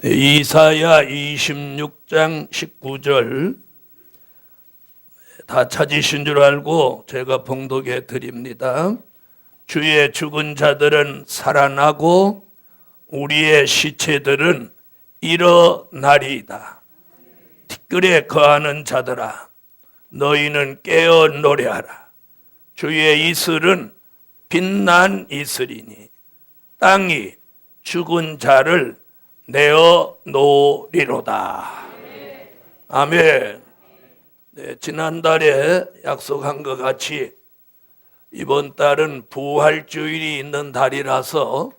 이사야 26장 19절 다 찾으신 줄 알고 제가 봉독해 드립니다. 주의 죽은 자들은 살아나고 우리의 시체들은 일어나리이다. 티끌에 거하는 자들아, 너희는 깨어 노래하라. 주의 이슬은 빛난 이슬이니 땅이 죽은 자를 내어 놓으리로다. 아멘. 네, 지난달에 약속한 것 같이 이번 달은 부활주일이 있는 달이라서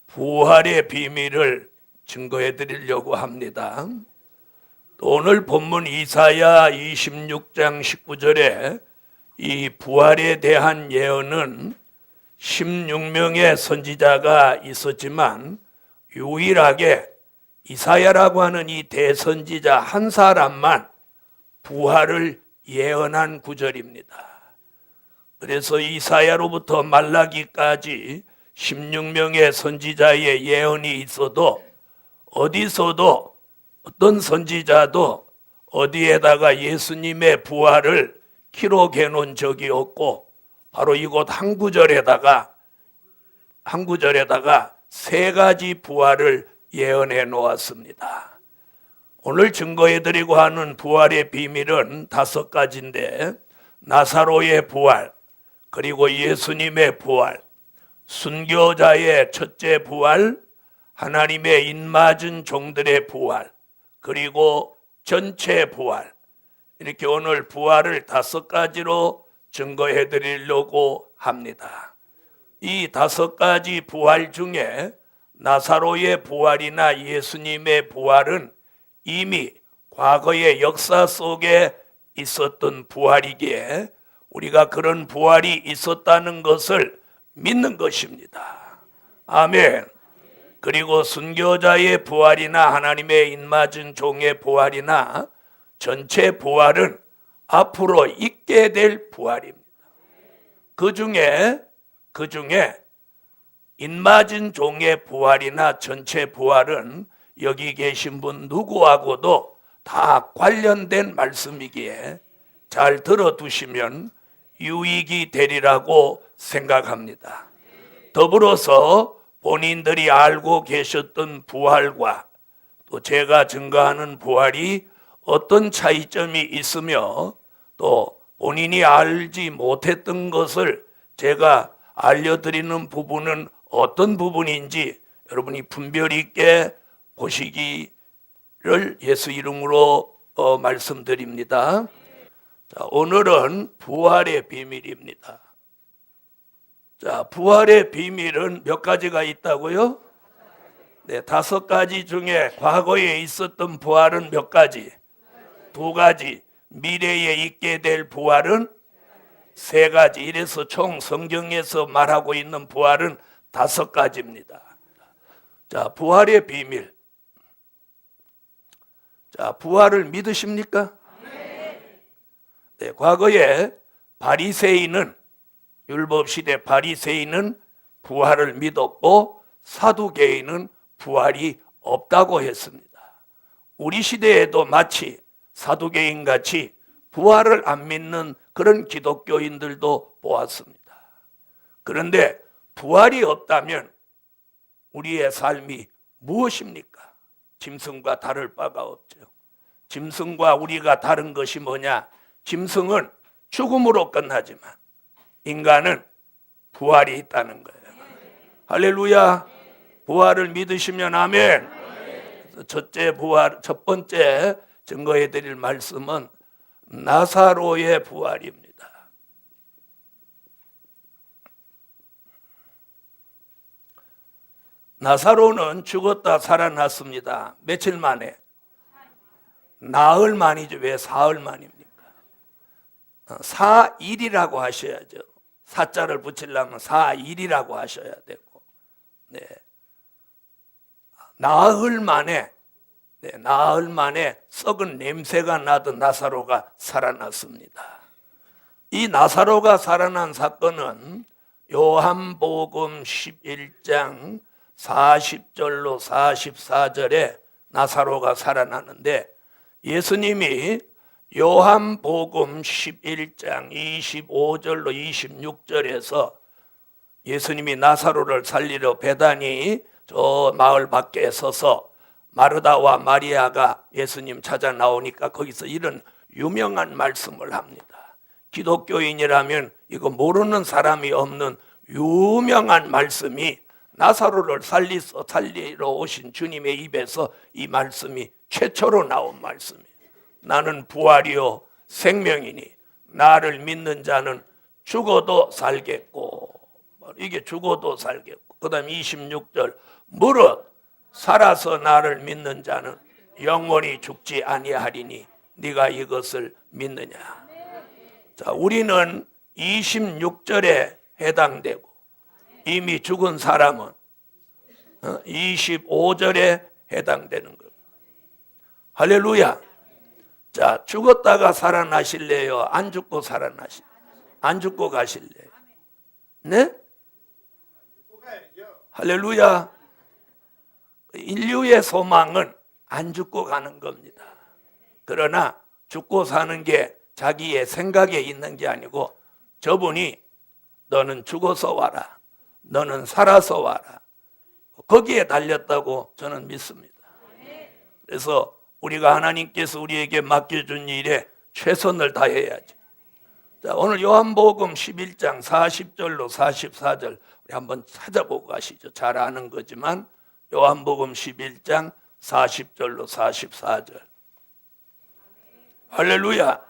부활의 비밀을 증거해 드리려고 합니다. 오늘 본문 이사야 26장 19절에 이 부활에 대한 예언은 16명의 선지자가 있었지만 유일하게 이사야라고 하는 이 대선지자 한 사람만 부활을 예언한 구절입니다. 그래서 이사야로부터 말라기까지 16명의 선지자의 예언이 있어도 어디서도 어떤 선지자도 어디에다가 예수님의 부활을 기록해 놓은 적이 없고 바로 이곳 한 구절에다가 세 가지 부활을 예언해 놓았습니다. 오늘 증거해 드리고 하는 부활의 비밀은 5가지인데 나사로의 부활, 그리고 예수님의 부활, 순교자의 첫째 부활, 하나님의 인맞은 종들의 부활, 그리고 전체 부활, 이렇게 오늘 부활을 5가지로 증거해 드리려고 합니다. 이 5가지 부활 중에 나사로의 부활이나 예수님의 부활은 이미 과거의 역사 속에 있었던 부활이기에 우리가 그런 부활이 있었다는 것을 믿는 것입니다. 아멘. 그리고 순교자의 부활이나 하나님의 인맞은 종의 부활이나 전체 부활은 앞으로 있게 될 부활입니다. 그 중에 인맞은 종의 부활이나 전체 부활은 여기 계신 분 누구하고도 다 관련된 말씀이기에 잘 들어두시면 유익이 되리라고 생각합니다. 더불어서 본인들이 알고 계셨던 부활과 또 제가 증거하는 부활이 어떤 차이점이 있으며 또 본인이 알지 못했던 것을 제가 알려드리는 부분은 어떤 부분인지 여러분이 분별 있게 보시기를 예수 이름으로 말씀드립니다. 자, 오늘은 부활의 비밀입니다. 자, 부활의 비밀은 몇 가지가 있다고요? 네, 5가지 중에 과거에 있었던 부활은 몇 가지? 2가지. 미래에 있게 될 부활은 3가지. 이래서 총 성경에서 말하고 있는 부활은 5가지입니다. 자, 부활의 비밀. 자, 부활을 믿으십니까? 네, 과거에 바리새인은 율법시대 바리새인은 부활을 믿었고 사두개인은 부활이 없다고 했습니다. 우리 시대에도 마치 사두개인같이 부활을 안 믿는 그런 기독교인들도 보았습니다. 그런데 부활이 없다면 우리의 삶이 무엇입니까? 짐승과 다를 바가 없죠. 짐승과 우리가 다른 것이 뭐냐? 짐승은 죽음으로 끝나지만 인간은 부활이 있다는 거예요. 할렐루야. 부활을 믿으시면 아멘. 첫 번째 증거해 드릴 말씀은 나사로의 부활입니다. 나사로는 죽었다 살아났습니다. 며칠 만에? 나흘 만이죠. 왜 사흘 만입니까? 사일이라고 하셔야죠. 사자를 붙이려면 사일이라고 하셔야 되고, 네. 나흘 만에 썩은 냄새가 나던 나사로가 살아났습니다. 이 나사로가 살아난 사건은 요한복음 11장 40절로 44절에 나사로가 살아나는데 예수님이 요한복음 11장 25절로 26절에서 예수님이 나사로를 살리러 베다니 저 마을 밖에 서서 마르다와 마리아가 예수님 찾아 나오니까 거기서 이런 유명한 말씀을 합니다. 기독교인이라면 이거 모르는 사람이 없는 유명한 말씀이 나사로를 살리러 오신 주님의 입에서 이 말씀이 최초로 나온 말씀이에요. 나는 부활이요 생명이니 나를 믿는 자는 죽어도 살겠고, 이게 죽어도 살겠고, 그 다음 26절 무릇 살아서 나를 믿는 자는 영원히 죽지 아니하리니 네가 이것을 믿느냐. 자, 우리는 26절에 해당되고 이미 죽은 사람은 25절에 해당되는 거예요. 할렐루야. 자, 죽었다가 살아나실래요? 안 죽고 안 죽고 가실래요? 네? 할렐루야. 인류의 소망은 안 죽고 가는 겁니다. 그러나 죽고 사는 게 자기의 생각에 있는 게 아니고 저분이 너는 죽어서 와라, 너는 살아서 와라, 거기에 달렸다고 저는 믿습니다. 그래서 우리가 하나님께서 우리에게 맡겨준 일에 최선을 다해야지. 자, 오늘 요한복음 11장 40절로 44절 우리 한번 찾아보고 가시죠. 잘 아는 거지만 요한복음 11장 40절로 44절. 할렐루야.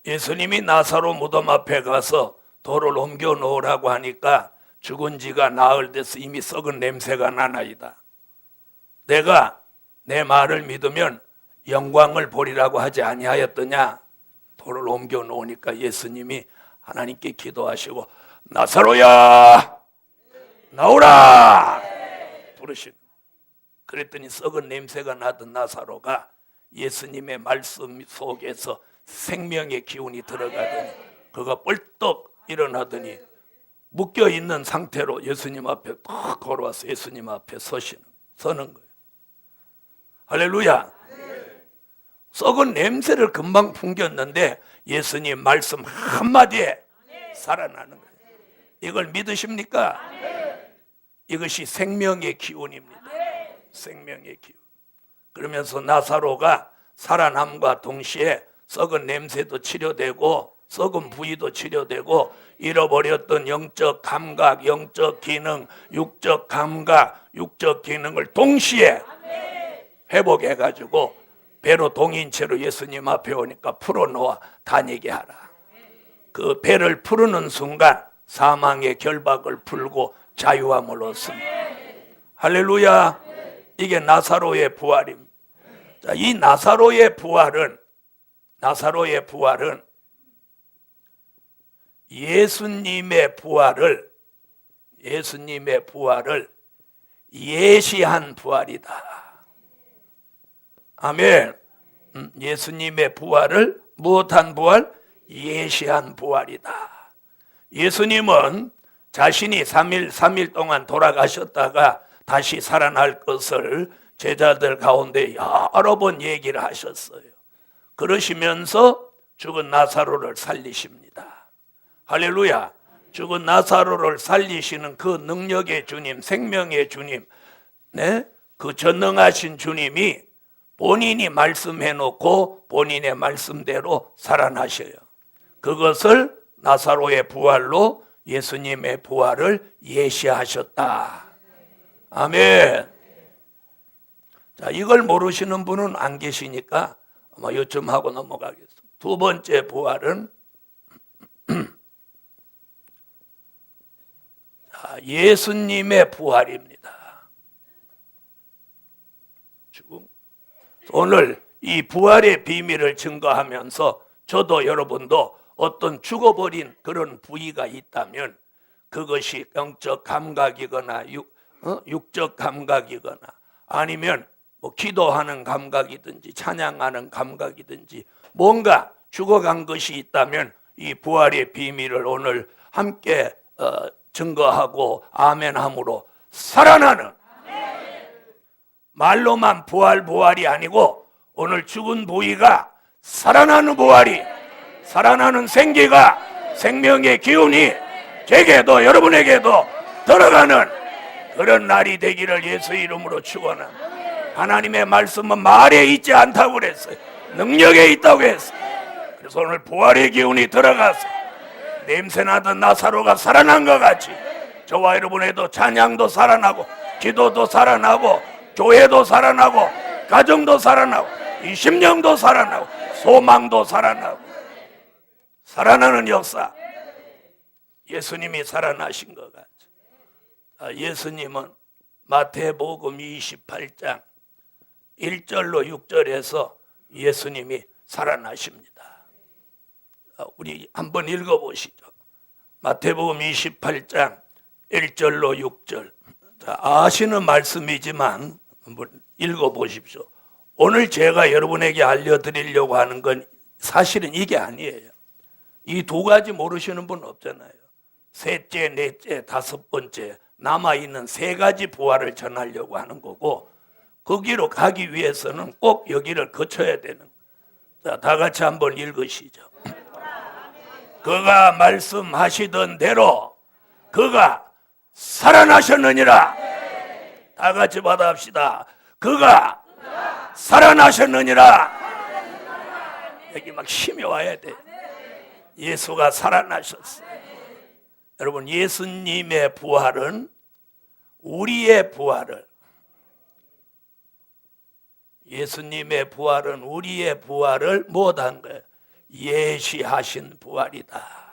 예수님이 나사로 무덤 앞에 가서 돌을 옮겨 놓으라고 하니까 죽은 지가 나흘 돼서 이미 썩은 냄새가 나나이다. 내가 내 말을 믿으면 영광을 보리라고 하지 아니하였더냐. 돌을 옮겨 놓으니까 예수님이 하나님께 기도하시고 나사로야 나오라 부르시고, 그랬더니 썩은 냄새가 나던 나사로가 예수님의 말씀 속에서 생명의 기운이 들어가더니 그가 뻘떡 일어나더니 묶여있는 상태로 예수님 앞에 딱 걸어와서 예수님 앞에 서는 거예요. 할렐루야. 썩은 냄새를 금방 풍겼는데 예수님 말씀 한마디에 살아나는 거예요. 이걸 믿으십니까? 이것이 생명의 기운입니다. 생명의 기운. 그러면서 나사로가 살아남과 동시에 썩은 냄새도 치료되고 썩은 부위도 치료되고 잃어버렸던 영적 감각, 영적 기능, 육적 감각, 육적 기능을 동시에 회복해가지고 배로 동인체로 예수님 앞에 오니까 풀어놓아 다니게 하라. 그 배를 풀는 순간 사망의 결박을 풀고 자유함을 얻습니다. 할렐루야. 이게 나사로의 부활입니다. 자, 이 나사로의 부활은 예수님의 부활을 예시한 부활이다. 아멘. 예수님의 부활을 무엇한 부활? 예시한 부활이다. 예수님은 자신이 3일 동안 돌아가셨다가 다시 살아날 것을 제자들 가운데 여러 번 얘기를 하셨어요. 그러시면서 죽은 나사로를 살리십니다. 할렐루야. 죽은 나사로를 살리시는 그 능력의 주님, 생명의 주님, 네? 그 전능하신 주님이 본인이 말씀해 놓고 본인의 말씀대로 살아나셔요. 그것을 나사로의 부활로 예수님의 부활을 예시하셨다. 아멘. 자, 이걸 모르시는 분은 안 계시니까 아마 요점 하고 넘어가겠습니다. 두 번째 부활은 예수님의 부활입니다. 오늘 이 부활의 비밀을 증거하면서 저도 여러분도 어떤 죽어버린 그런 부위가 있다면 그것이 영적 감각이거나 육적 감각이거나 아니면 뭐 기도하는 감각이든지 찬양하는 감각이든지 뭔가 죽어간 것이 있다면 이 부활의 비밀을 오늘 함께 증거하고 아멘함으로 살아나는 말로만 부활이 아니고 오늘 죽은 부위가 살아나는 부활이, 살아나는 생기가, 생명의 기운이 제게도 여러분에게도 들어가는 그런 날이 되기를 예수 이름으로 축원합니다. 하나님의 말씀은 말에 있지 않다고 그랬어요. 능력에 있다고 했어요. 그래서 오늘 부활의 기운이 들어가서 냄새나던 나사로가 살아난 것 같이 저와 여러분에도 찬양도 살아나고, 기도도 살아나고, 교회도 살아나고, 가정도 살아나고, 이 심령도 살아나고, 소망도 살아나고, 살아나는 역사. 예수님이 살아나신 것 같죠. 예수님은 마태복음 28장 1절로 6절에서 예수님이 살아나십니다. 우리 한번 읽어보시죠. 마태복음 28장 1절로 6절. 아시는 말씀이지만 한번 읽어보십시오. 오늘 제가 여러분에게 알려드리려고 하는 건 사실은 이게 아니에요. 이 두 가지 모르시는 분 없잖아요. 셋째, 넷째, 다섯 번째 남아있는 세 가지 부활을 전하려고 하는 거고, 거기로 가기 위해서는 꼭 여기를 거쳐야 되는 거예요. 자, 다 같이 한번 읽으시죠. 그가 말씀하시던 대로 그가 살아나셨느니라. 다 같이 받아합시다. 그가 살아나셨느니라. 여기 막 힘이 와야 돼. 예수가 살아나셨어요. 여러분, 예수님의 부활은 우리의 부활을, 예수님의 부활은 우리의 부활을 못한 거예요. 예시하신 부활이다.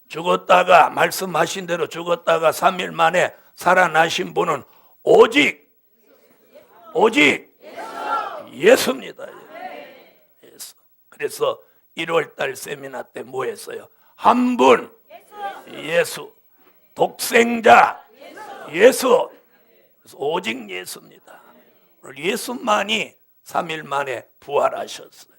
죽었다가, 말씀하신 대로 죽었다가 3일 만에 살아나신 분은 오직 예수입니다. 예수. 그래서 1월달 세미나 때 뭐 했어요? 한 분 예수, 독생자 예수. 그래서 오직 예수입니다. 예수만이 3일 만에 부활하셨어요.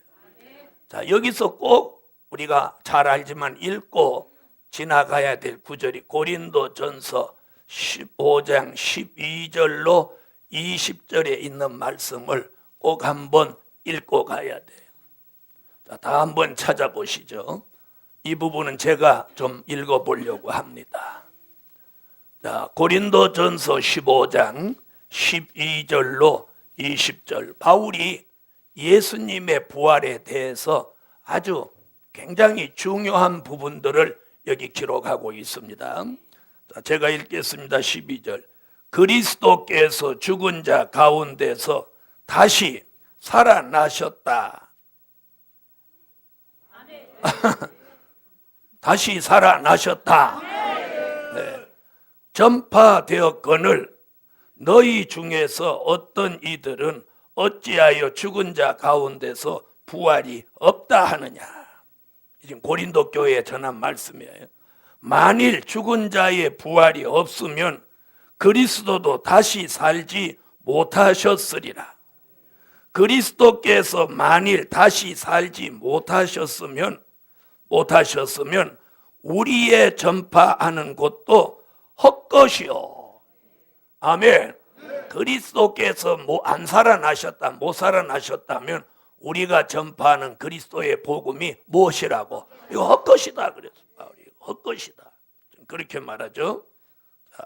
자, 여기서 꼭 우리가 잘 알지만 읽고 지나가야 될 구절이 고린도전서 15장 12절로 20절에 있는 말씀을 꼭 한번 읽고 가야 돼요. 자, 다 한번 찾아보시죠. 이 부분은 제가 좀 읽어보려고 합니다. 자, 고린도전서 15장 12절로 20절. 바울이 예수님의 부활에 대해서 아주 굉장히 중요한 부분들을 여기 기록하고 있습니다. 자, 제가 읽겠습니다. 12절. 그리스도께서 죽은 자 가운데서 다시 살아나셨다. 다시 살아나셨다. 네. 전파되었거늘 너희 중에서 어떤 이들은 어찌하여 죽은 자 가운데서 부활이 없다 하느냐. 지금 고린도 교회에 전한 말씀이에요. 만일 죽은 자의 부활이 없으면 그리스도도 다시 살지 못하셨으리라. 그리스도께서 만일 다시 살지 못하셨으면 우리의 전파하는 것도 헛것이요. 아멘. 그리스도께서 안 살아나셨다, 못 살아나셨다면 우리가 전파하는 그리스도의 복음이 무엇이라고? 이거 헛것이다 그랬어. 바울이 헛것이다. 그렇게 말하죠. 자,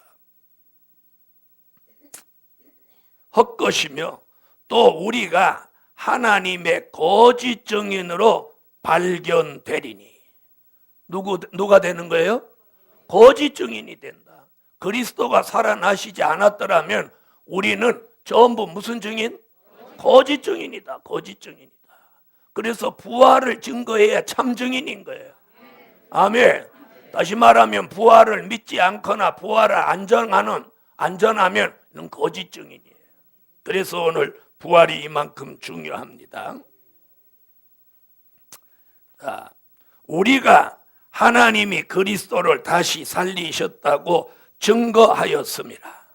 헛것이며 또 우리가 하나님의 거짓 증인으로 발견되리니. 누가 되는 거예요? 거짓 증인이 된다. 그리스도가 살아나시지 않았더라면 우리는 전부 무슨 증인? 거짓 증인이다. 거짓 증인이다. 그래서 부활을 증거해야 참 증인인 거예요. 아멘. 다시 말하면 부활을 믿지 않거나 부활을 안전하면 이는 거짓 증인이에요. 그래서 오늘 부활이 이만큼 중요합니다. 자, 우리가 하나님이 그리스도를 다시 살리셨다고 증거하였습니다.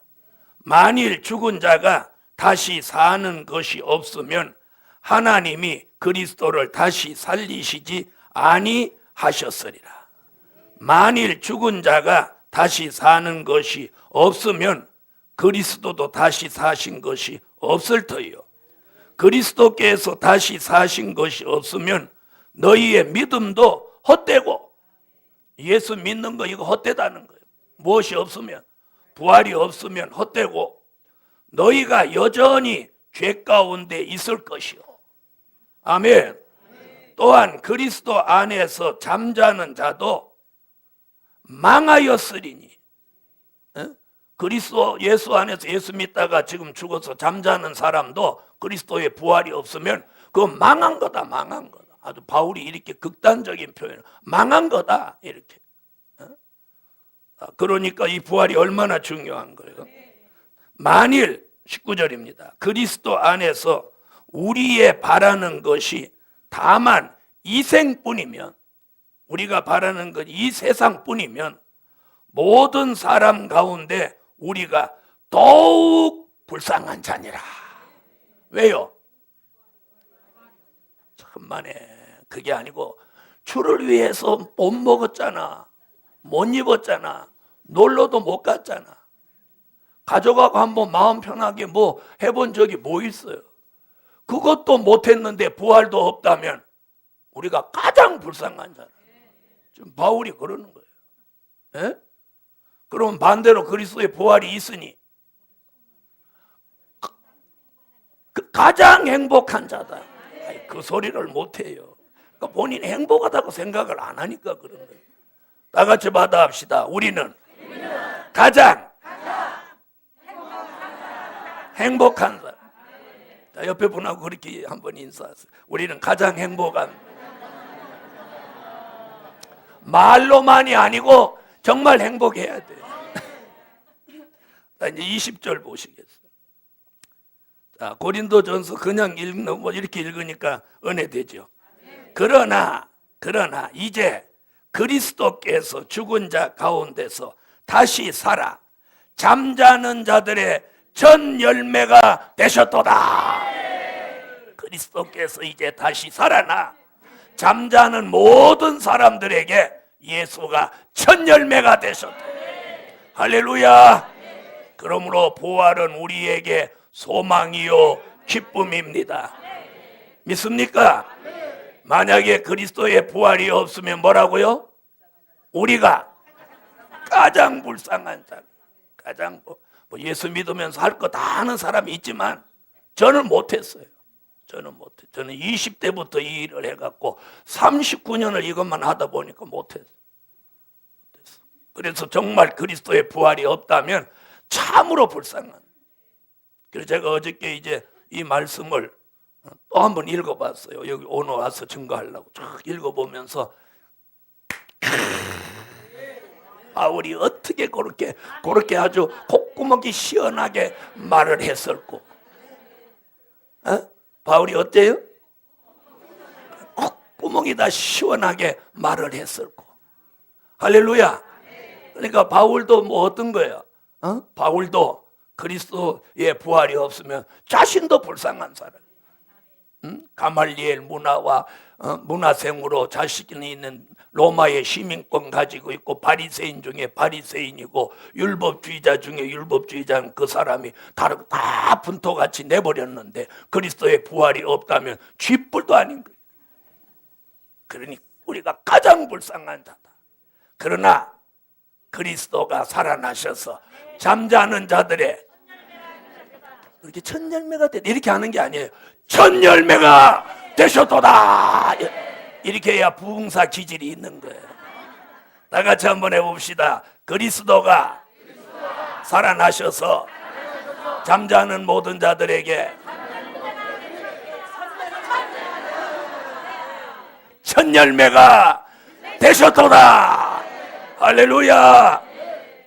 만일 죽은 자가 다시 사는 것이 없으면 하나님이 그리스도를 다시 살리시지 아니하셨으리라. 만일 죽은 자가 다시 사는 것이 없으면 그리스도도 다시 사신 것이 없을 터이요. 그리스도께서 다시 사신 것이 없으면 너희의 믿음도 헛되고, 예수 믿는 거 이거 헛되다는 거예요. 무엇이 없으면, 부활이 없으면 헛되고 너희가 여전히 죄 가운데 있을 것이요. 아멘. 또한 그리스도 안에서 잠자는 자도 망하였으리니. 그리스도 예수 안에서 예수 믿다가 지금 죽어서 잠자는 사람도 그리스도의 부활이 없으면 그거 망한 거다, 망한 거다. 아주 바울이 이렇게 극단적인 표현을, 망한 거다 이렇게. 그러니까 이 부활이 얼마나 중요한 거예요. 만일 19절입니다. 그리스도 안에서 우리의 바라는 것이 다만 이 생뿐이면, 우리가 바라는 것 이 세상뿐이면 모든 사람 가운데 우리가 더욱 불쌍한 자니라. 왜요? 천만에. 그게 아니고 주를 위해서 못 먹었잖아, 못 입었잖아, 놀러도 못 갔잖아, 가져가고 한번 마음 편하게 뭐 해본 적이 뭐 있어요? 그것도 못했는데 부활도 없다면 우리가 가장 불쌍한 자라. 지금 바울이 그러는 거예요. 예? 그럼 반대로 그리스도의 부활이 있으니 가장 행복한 자다. 아니, 그 소리를 못해요. 그러니까 본인이 행복하다고 생각을 안 하니까 그런 거예요. 다 같이 받아합시다. 우리는 가장 행복한 사람. 자, 옆에 분하고 그렇게 한번 인사하세요. 우리는 가장 행복한, 말로만이 아니고 정말 행복해야 돼요. 자, 이제 20절 보시겠어요. 자, 고린도전서 그냥 읽는 뭐 이렇게 읽으니까 은혜되죠. 그러나 이제 그리스도께서 죽은 자 가운데서 다시 살아 잠자는 자들의 전 열매가 되셨도다. 그리스도께서 이제 다시 살아나 잠자는 모든 사람들에게 예수가 첫 열매가 되셨다. 할렐루야. 그러므로 부활은 우리에게 소망이요 기쁨입니다. 믿습니까? 만약에 그리스도의 부활이 없으면 뭐라고요? 우리가 가장 불쌍한 사람. 가장 뭐 예수 믿으면서 할 거 다 하는 사람이 있지만 저는 못했어요. 저는 20대부터 이 일을 해갖고 39년을 이것만 하다 보니까 못했어요. 그래서 정말 그리스도의 부활이 없다면 참으로 불쌍한. 그래서 제가 어저께 이제 이 말씀을 또 한번 읽어봤어요. 여기 오늘 와서 증거하려고 쭉 읽어보면서 바울이 어떻게 그렇게 아주 콧구멍이 시원하게 말을 했을꼬. 바울이 어때요? 콧구멍이 다 시원하게 말을 했을꼬. 할렐루야. 그러니까 바울도 뭐 어떤 거예요? 바울도 그리스도의 부활이 없으면 자신도 불쌍한 사람. 가말리엘 문화와 문화생으로 자신이 있는 로마의 시민권 가지고 있고 바리새인 중에 바리새인이고 율법주의자 중에 율법주의자는 그 사람이 다 분토같이 내버렸는데 그리스도의 부활이 없다면 쥐뿔도 아닌 거예요. 그러니 우리가 가장 불쌍한 자다. 그러나 그리스도가 살아나셔서 잠자는 자들의 이렇게 첫 열매가 돼 이렇게 하는 게 아니에요. 첫 열매가 되셨도다. 이렇게 해야 부흥사 기질이 있는 거예요. 다 같이 한번 해봅시다. 그리스도가 살아나셔서 잠자는 모든 자들에게 첫 열매가 되셨도다. 할렐루야.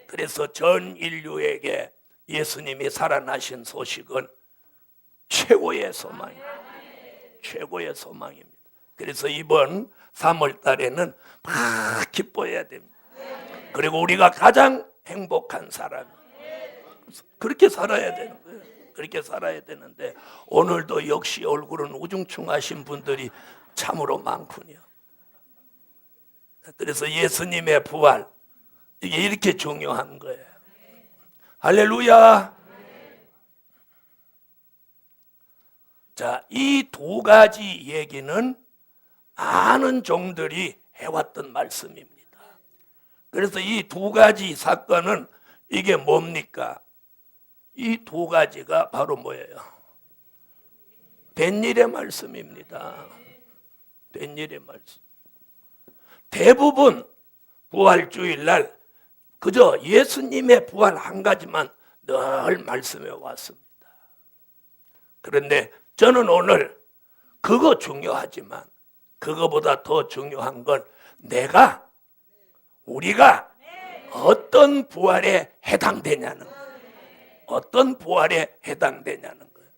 그래서 전 인류에게 예수님이 살아나신 소식은 최고의 소망입니다. 최고의 소망입니다. 그래서 이번 3월 달에는 막 기뻐해야 됩니다. 그리고 우리가 가장 행복한 사람, 그렇게 살아야 되는 거예요. 그렇게 살아야 되는데 오늘도 역시 얼굴은 우중충하신 분들이 참으로 많군요. 그래서 예수님의 부활, 이게 이렇게 중요한 거예요. 할렐루야. 자, 이 두 가지 얘기는 많은 종들이 해왔던 말씀입니다. 그래서 이 두 가지 사건은 이게 뭡니까? 이 두 가지가 바로 뭐예요? 된 일의 말씀입니다. 된 일의 말씀. 대부분 부활주일날 그저 예수님의 부활 한 가지만 늘 말씀해 왔습니다. 그런데 저는 오늘 그거 중요하지만 그거보다 더 중요한 건 우리가 어떤 부활에 해당되냐는 거예요. 어떤 부활에 해당되냐는 거예요.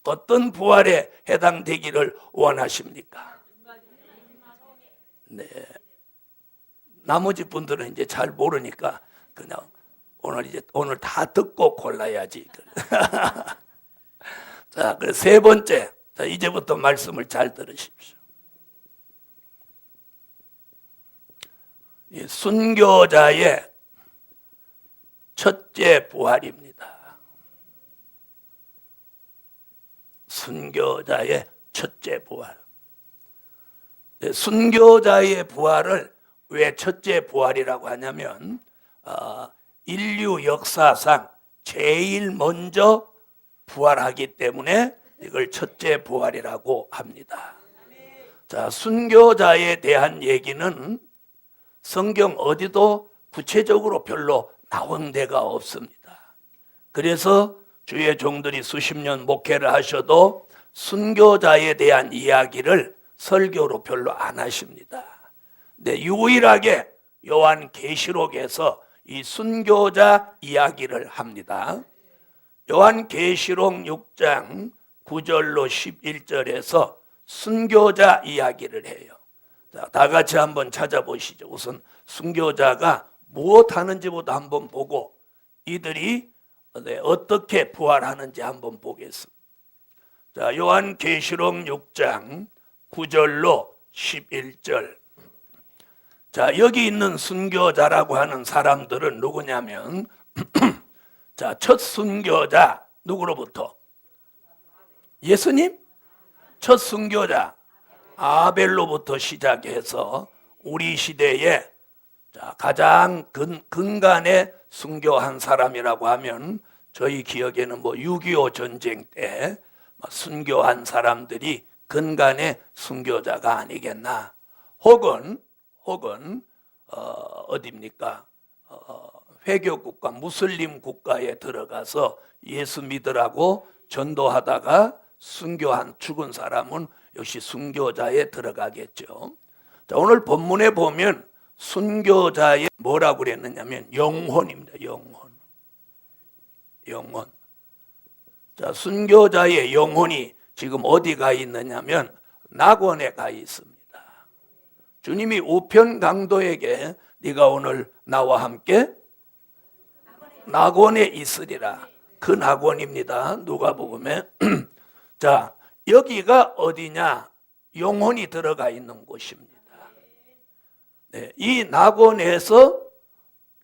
어떤 부활에 해당되기를 원하십니까? 네. 나머지 분들은 이제 잘 모르니까 그냥 오늘 다 듣고 골라야지. 자, 그 세 번째. 자, 이제부터 말씀을 잘 들으십시오. 이 순교자의 첫째 부활입니다. 순교자의 첫째 부활. 순교자의 부활을 왜 첫째 부활이라고 하냐면 인류 역사상 제일 먼저 부활하기 때문에 이걸 첫째 부활이라고 합니다. 자, 순교자에 대한 얘기는 성경 어디도 구체적으로 별로 나온 데가 없습니다. 그래서 주의 종들이 수십 년 목회를 하셔도 순교자에 대한 이야기를 설교로 별로 안 하십니다. 네, 유일하게 요한계시록에서 이 순교자 이야기를 합니다. 요한계시록 6장 9절로 11절에서 순교자 이야기를 해요. 자, 다 같이 한번 찾아보시죠. 우선 순교자가 무엇 하는지부터 한번 보고 이들이 어떻게 부활하는지 한번 보겠습니다. 자, 요한계시록 6장 9절로 11절. 자, 여기 있는 순교자라고 하는 사람들은 누구냐면 자, 첫 순교자 누구로부터? 예수님? 첫 순교자 아벨로부터 시작해서 우리 시대에 가장 근간에 순교한 사람이라고 하면 저희 기억에는 6.25 전쟁 때 순교한 사람들이 근간의 순교자가 아니겠나. 혹은 어디입니까? 회교국가 무슬림 국가에 들어가서 예수 믿으라고 전도하다가 순교한 죽은 사람은 역시 순교자에 들어가겠죠. 자, 오늘 본문에 보면 순교자의 뭐라고 그랬느냐면 영혼입니다. 영혼. 자, 순교자의 영혼이 지금 어디 가 있느냐면 낙원에 가 있습니다. 주님이 우편 강도에게 네가 오늘 나와 함께 낙원에 있으리라. 그 낙원입니다. 누가복음에. 자, 여기가 어디냐? 영혼이 들어가 있는 곳입니다. 네, 이 낙원에서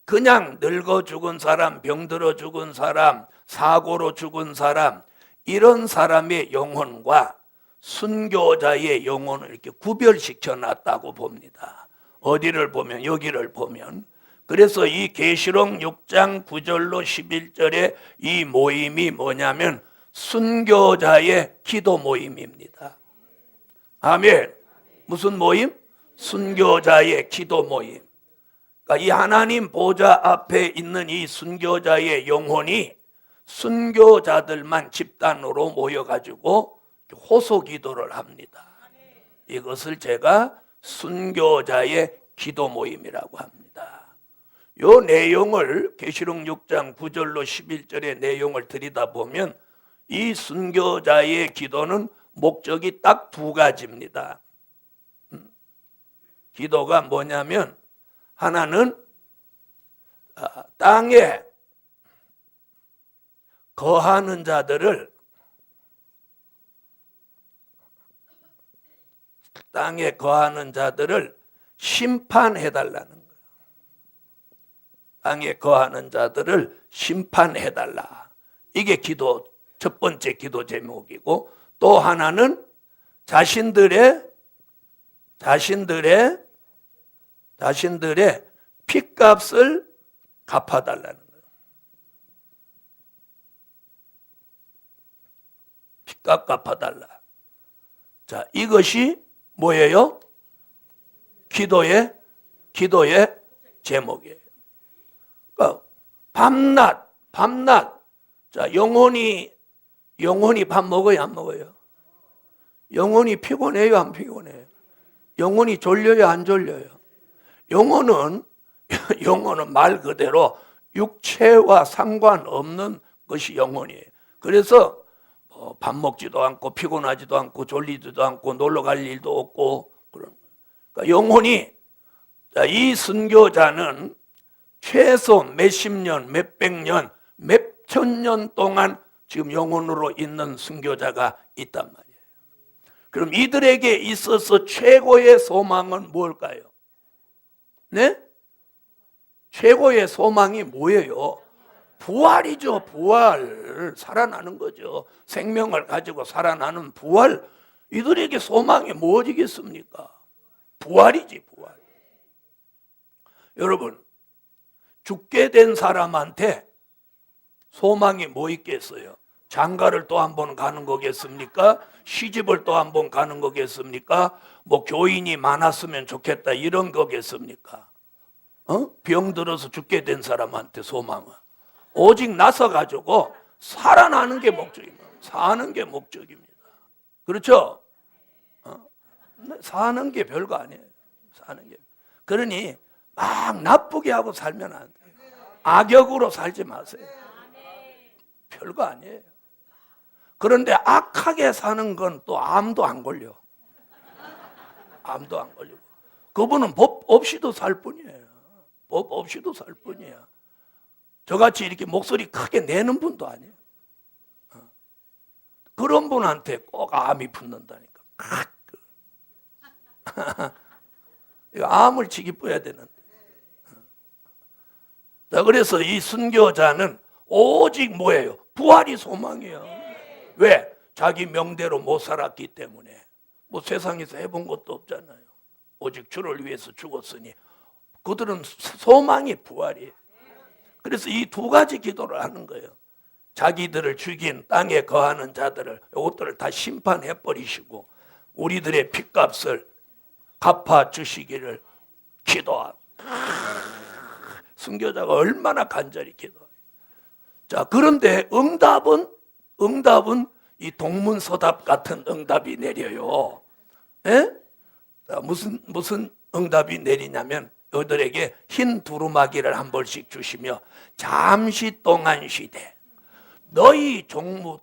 그냥 늙어 죽은 사람, 병들어 죽은 사람, 사고로 죽은 사람, 이런 사람의 영혼과 순교자의 영혼을 이렇게 구별시켜 놨다고 봅니다. 어디를 보면, 여기를 보면. 그래서 이 계시록 6장 9절로 11절에 이 모임이 뭐냐면 순교자의 기도 모임입니다. 아멘. 무슨 모임? 순교자의 기도 모임. 그러니까 이 하나님 보좌 앞에 있는 이 순교자의 영혼이 순교자들만 집단으로 모여가지고 호소 기도를 합니다. 이것을 제가 순교자의 기도 모임이라고 합니다. 이 내용을 계시록 6장 9절로 11절의 내용을 들여다보면 이 순교자의 기도는 목적이 딱 두 가지입니다. 기도가 뭐냐면 하나는 땅에 거하는 자들을 심판해달라는 거예요. 땅에 거하는 자들을 심판해달라. 이게 첫 번째 기도 제목이고, 또 하나는 자신들의 핏값을 갚아달라는 거예요. 핏값 갚아달라. 자, 이것이 뭐예요? 기도의 제목이에요. 그러니까 밤낮. 자, 영혼이 밥 먹어요, 안 먹어요? 영혼이 피곤해요, 안 피곤해요? 영혼이 졸려요, 안 졸려요? 영혼은 말 그대로 육체와 상관없는 것이 영혼이에요. 그래서 밥 먹지도 않고 피곤하지도 않고 졸리지도 않고 놀러 갈 일도 없고 그런 거예요. 그러니까 영혼이, 이 순교자는 최소 몇십 년, 몇백 년, 몇천 년 동안 지금 영혼으로 있는 순교자가 있단 말이에요. 그럼 이들에게 있어서 최고의 소망은 뭘까요? 네? 최고의 소망이 뭐예요? 부활이죠. 부활. 살아나는 거죠. 생명을 가지고 살아나는 부활. 이들에게 소망이 무엇이겠습니까? 부활이지, 부활. 여러분, 죽게 된 사람한테 소망이 뭐 있겠어요? 장가를 또 한 번 가는 거겠습니까? 시집을 또 한 번 가는 거겠습니까? 뭐 교인이 많았으면 좋겠다 이런 거겠습니까? 병 들어서 죽게 된 사람한테 소망은 오직 나서 가지고 살아나는 게 목적입니다. 사는 게 목적입니다. 그렇죠? 사는 게 별거 아니에요. 사는 게. 그러니 막 나쁘게 하고 살면 안 돼요. 악역으로 살지 마세요. 별거 아니에요. 그런데 악하게 사는 건 또 암도 안 걸려. 암도 안 걸리고. 그분은 법 없이도 살 뿐이에요. 법 없이도 살 뿐이에요. 저같이 이렇게 목소리 크게 내는 분도 아니에요. 그런 분한테 꼭 암이 붙는다니까. 이거 암을 치기뿌야 되는데. 자, 그래서 이 순교자는 오직 뭐예요? 부활이 소망이에요. 왜? 자기 명대로 못 살았기 때문에. 뭐 세상에서 해본 것도 없잖아요. 오직 주를 위해서 죽었으니 그들은 소망이 부활이에요. 그래서 이 두 가지 기도를 하는 거예요. 자기들을 죽인 땅에 거하는 자들을 이것들을 다 심판해 버리시고 우리들의 핏값을 갚아 주시기를 기도하고. 순교자가 얼마나 간절히 기도해요. 자, 그런데 응답은 이 동문서답 같은 응답이 내려요. 에? 자, 무슨 응답이 내리냐면 너희들에게 흰 두루마기를 한 벌씩 주시며 잠시 동안 쉬되 너희 동무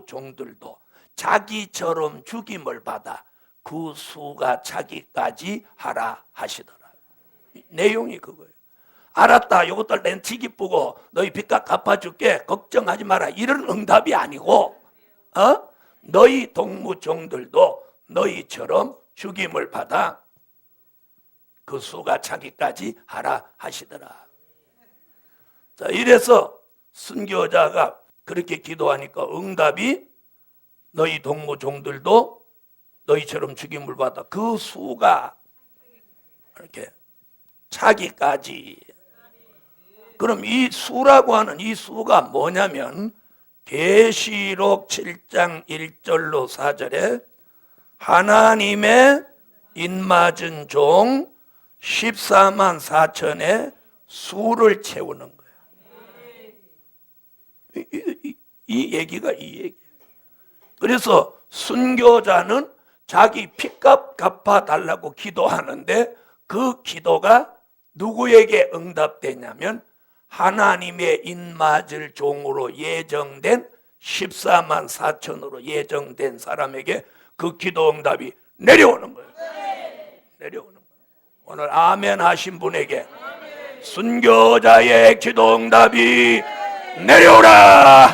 종들도 자기처럼 죽임을 받아 그 수가 차기까지 하라 하시더라. 내용이 그거예요. 알았다. 이것들 렌치 기쁘고 너희 빚값 갚아줄게. 걱정하지 마라. 이런 응답이 아니고 너희 동무종들도 너희처럼 죽임을 받아 그 수가 차기까지 하라 하시더라. 자, 이래서 순교자가 그렇게 기도하니까 응답이 너희 동무종들도 너희처럼 죽임을 받아 그 수가 이렇게 차기까지. 그럼 이 수라고 하는 이 수가 뭐냐면 계시록 7장 1절로 4절에 하나님의 인맞은 종 14만 4천의 수를 채우는 거예요. 이 얘기가 이 얘기예요. 그래서 순교자는 자기 핏값 갚아달라고 기도하는데 그 기도가 누구에게 응답되냐면 하나님의 인맞을 종으로 예정된 14만 4천으로 예정된 사람에게 그 기도 응답이 내려오는 거예요. 내려오는 거예요. 오늘 아멘 하신 분에게 순교자의 기도 응답이 내려오라.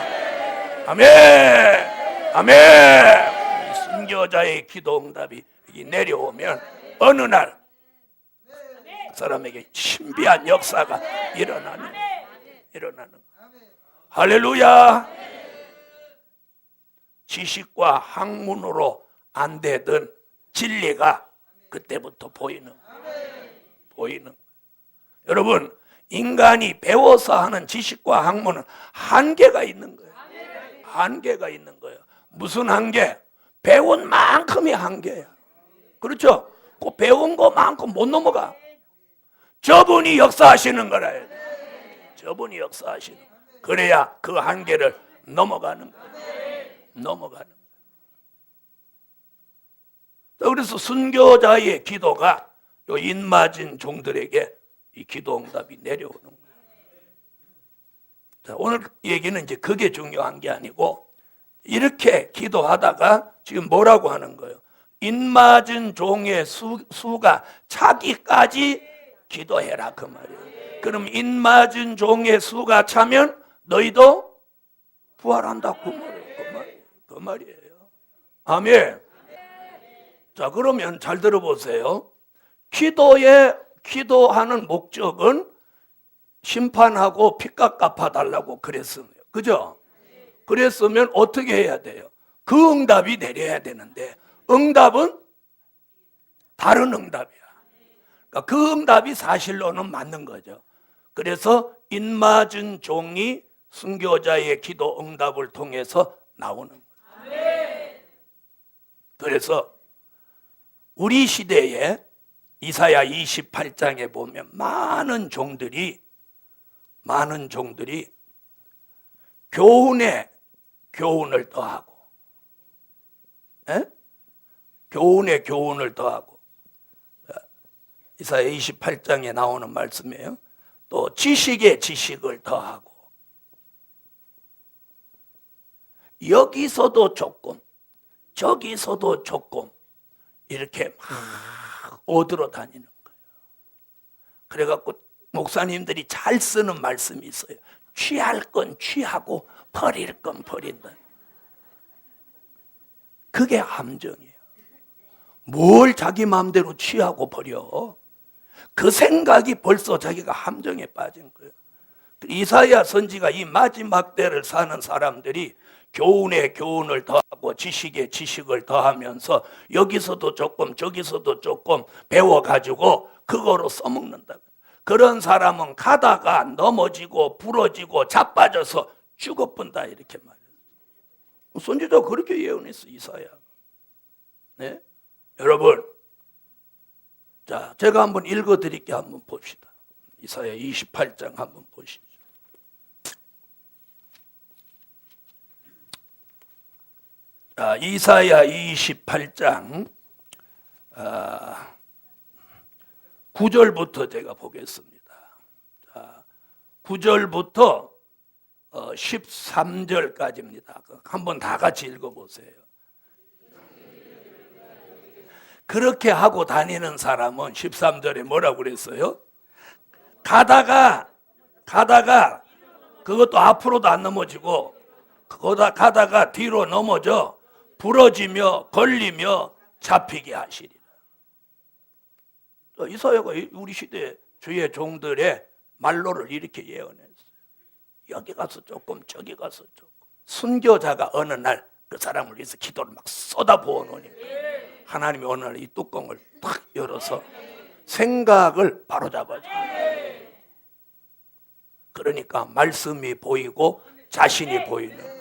아멘. 아멘. 순교자의 기도 응답이 내려오면 어느 날 사람에게 신비한 역사가 일어나는 할렐루야. 지식과 학문으로 안 되던 진리가 그때부터 보이는 거예요. 여러분, 인간이 배워서 하는 지식과 학문은 한계가 있는 거예요. 한계가 있는 거예요. 무슨 한계? 배운 만큼이 한계야. 그렇죠? 그 배운 것만큼 못 넘어가. 저분이 역사하시는 거라요. 저분이 역사하시는 거예요. 그래야 그 한계를 넘어가는 거예요. 넘어가는 거예요. 그래서 순교자의 기도가 요 인맞은 종들에게 이 기도 응답이 내려오는 거예요. 자, 오늘 얘기는 이제 그게 중요한 게 아니고 이렇게 기도하다가 지금 뭐라고 하는 거예요? 인맞은 종의 수가 차기까지 기도해라 그 말이에요. 그럼 인맞은 종의 수가 차면 너희도 부활한다 그 말이에요. 아멘. 자, 그러면 잘 들어보세요. 기도하는 목적은 심판하고 핏값 갚아달라고 그랬어요. 그죠? 그랬으면 어떻게 해야 돼요? 그 응답이 내려야 되는데 응답은 다른 응답이야. 그러니까 그 응답이 사실로는 맞는 거죠. 그래서 인맞은 종이 순교자의 기도 응답을 통해서 나오는 거예요. 그래서 우리 시대에 이사야 28장에 보면 많은 종들이 교훈에 교훈을 더하고, 교훈에 교훈을 더하고, 이사야 28장에 나오는 말씀이에요. 또 지식에 지식을 더하고, 여기서도 조금, 저기서도 조금 이렇게 막 얻으러 다니는 거예요. 그래갖고 목사님들이 잘 쓰는 말씀이 있어요. 취할 건 취하고 버릴 건 버린다. 그게 함정이에요. 뭘 자기 마음대로 취하고 버려? 그 생각이 벌써 자기가 함정에 빠진 거예요. 이사야 선지가 이 마지막 때를 사는 사람들이 교훈에 교훈을 더하고 지식에 지식을 더하면서 여기서도 조금 저기서도 조금 배워가지고 그거로 써먹는다. 그런 사람은 가다가 넘어지고 부러지고 자빠져서 죽어본다 이렇게 말해요. 선지자가 그렇게 예언했어 이사야. 네? 여러분, 자 제가 한번 읽어드릴게요. 한번 봅시다. 이사야 28장 한번 보시죠. 자, 이사야 28장 9절부터 제가 보겠습니다. 자, 9절부터 13절까지입니다. 한번 다 같이 읽어보세요. 그렇게 하고 다니는 사람은 13절에 뭐라고 그랬어요? 가다가 그것도 앞으로도 안 넘어지고 가다가 뒤로 넘어져 부러지며 걸리며 잡히게 하시리라. 이사야가 우리 시대 주의 종들의 말로를 이렇게 예언했어요. 여기 가서 조금 저기 가서 조금. 순교자가 어느 날 그 사람을 위해서 기도를 막 쏟아부어 놓으니까 하나님이 어느 날 이 뚜껑을 탁 열어서 생각을 바로잡아줘. 그러니까 말씀이 보이고 자신이 보이는.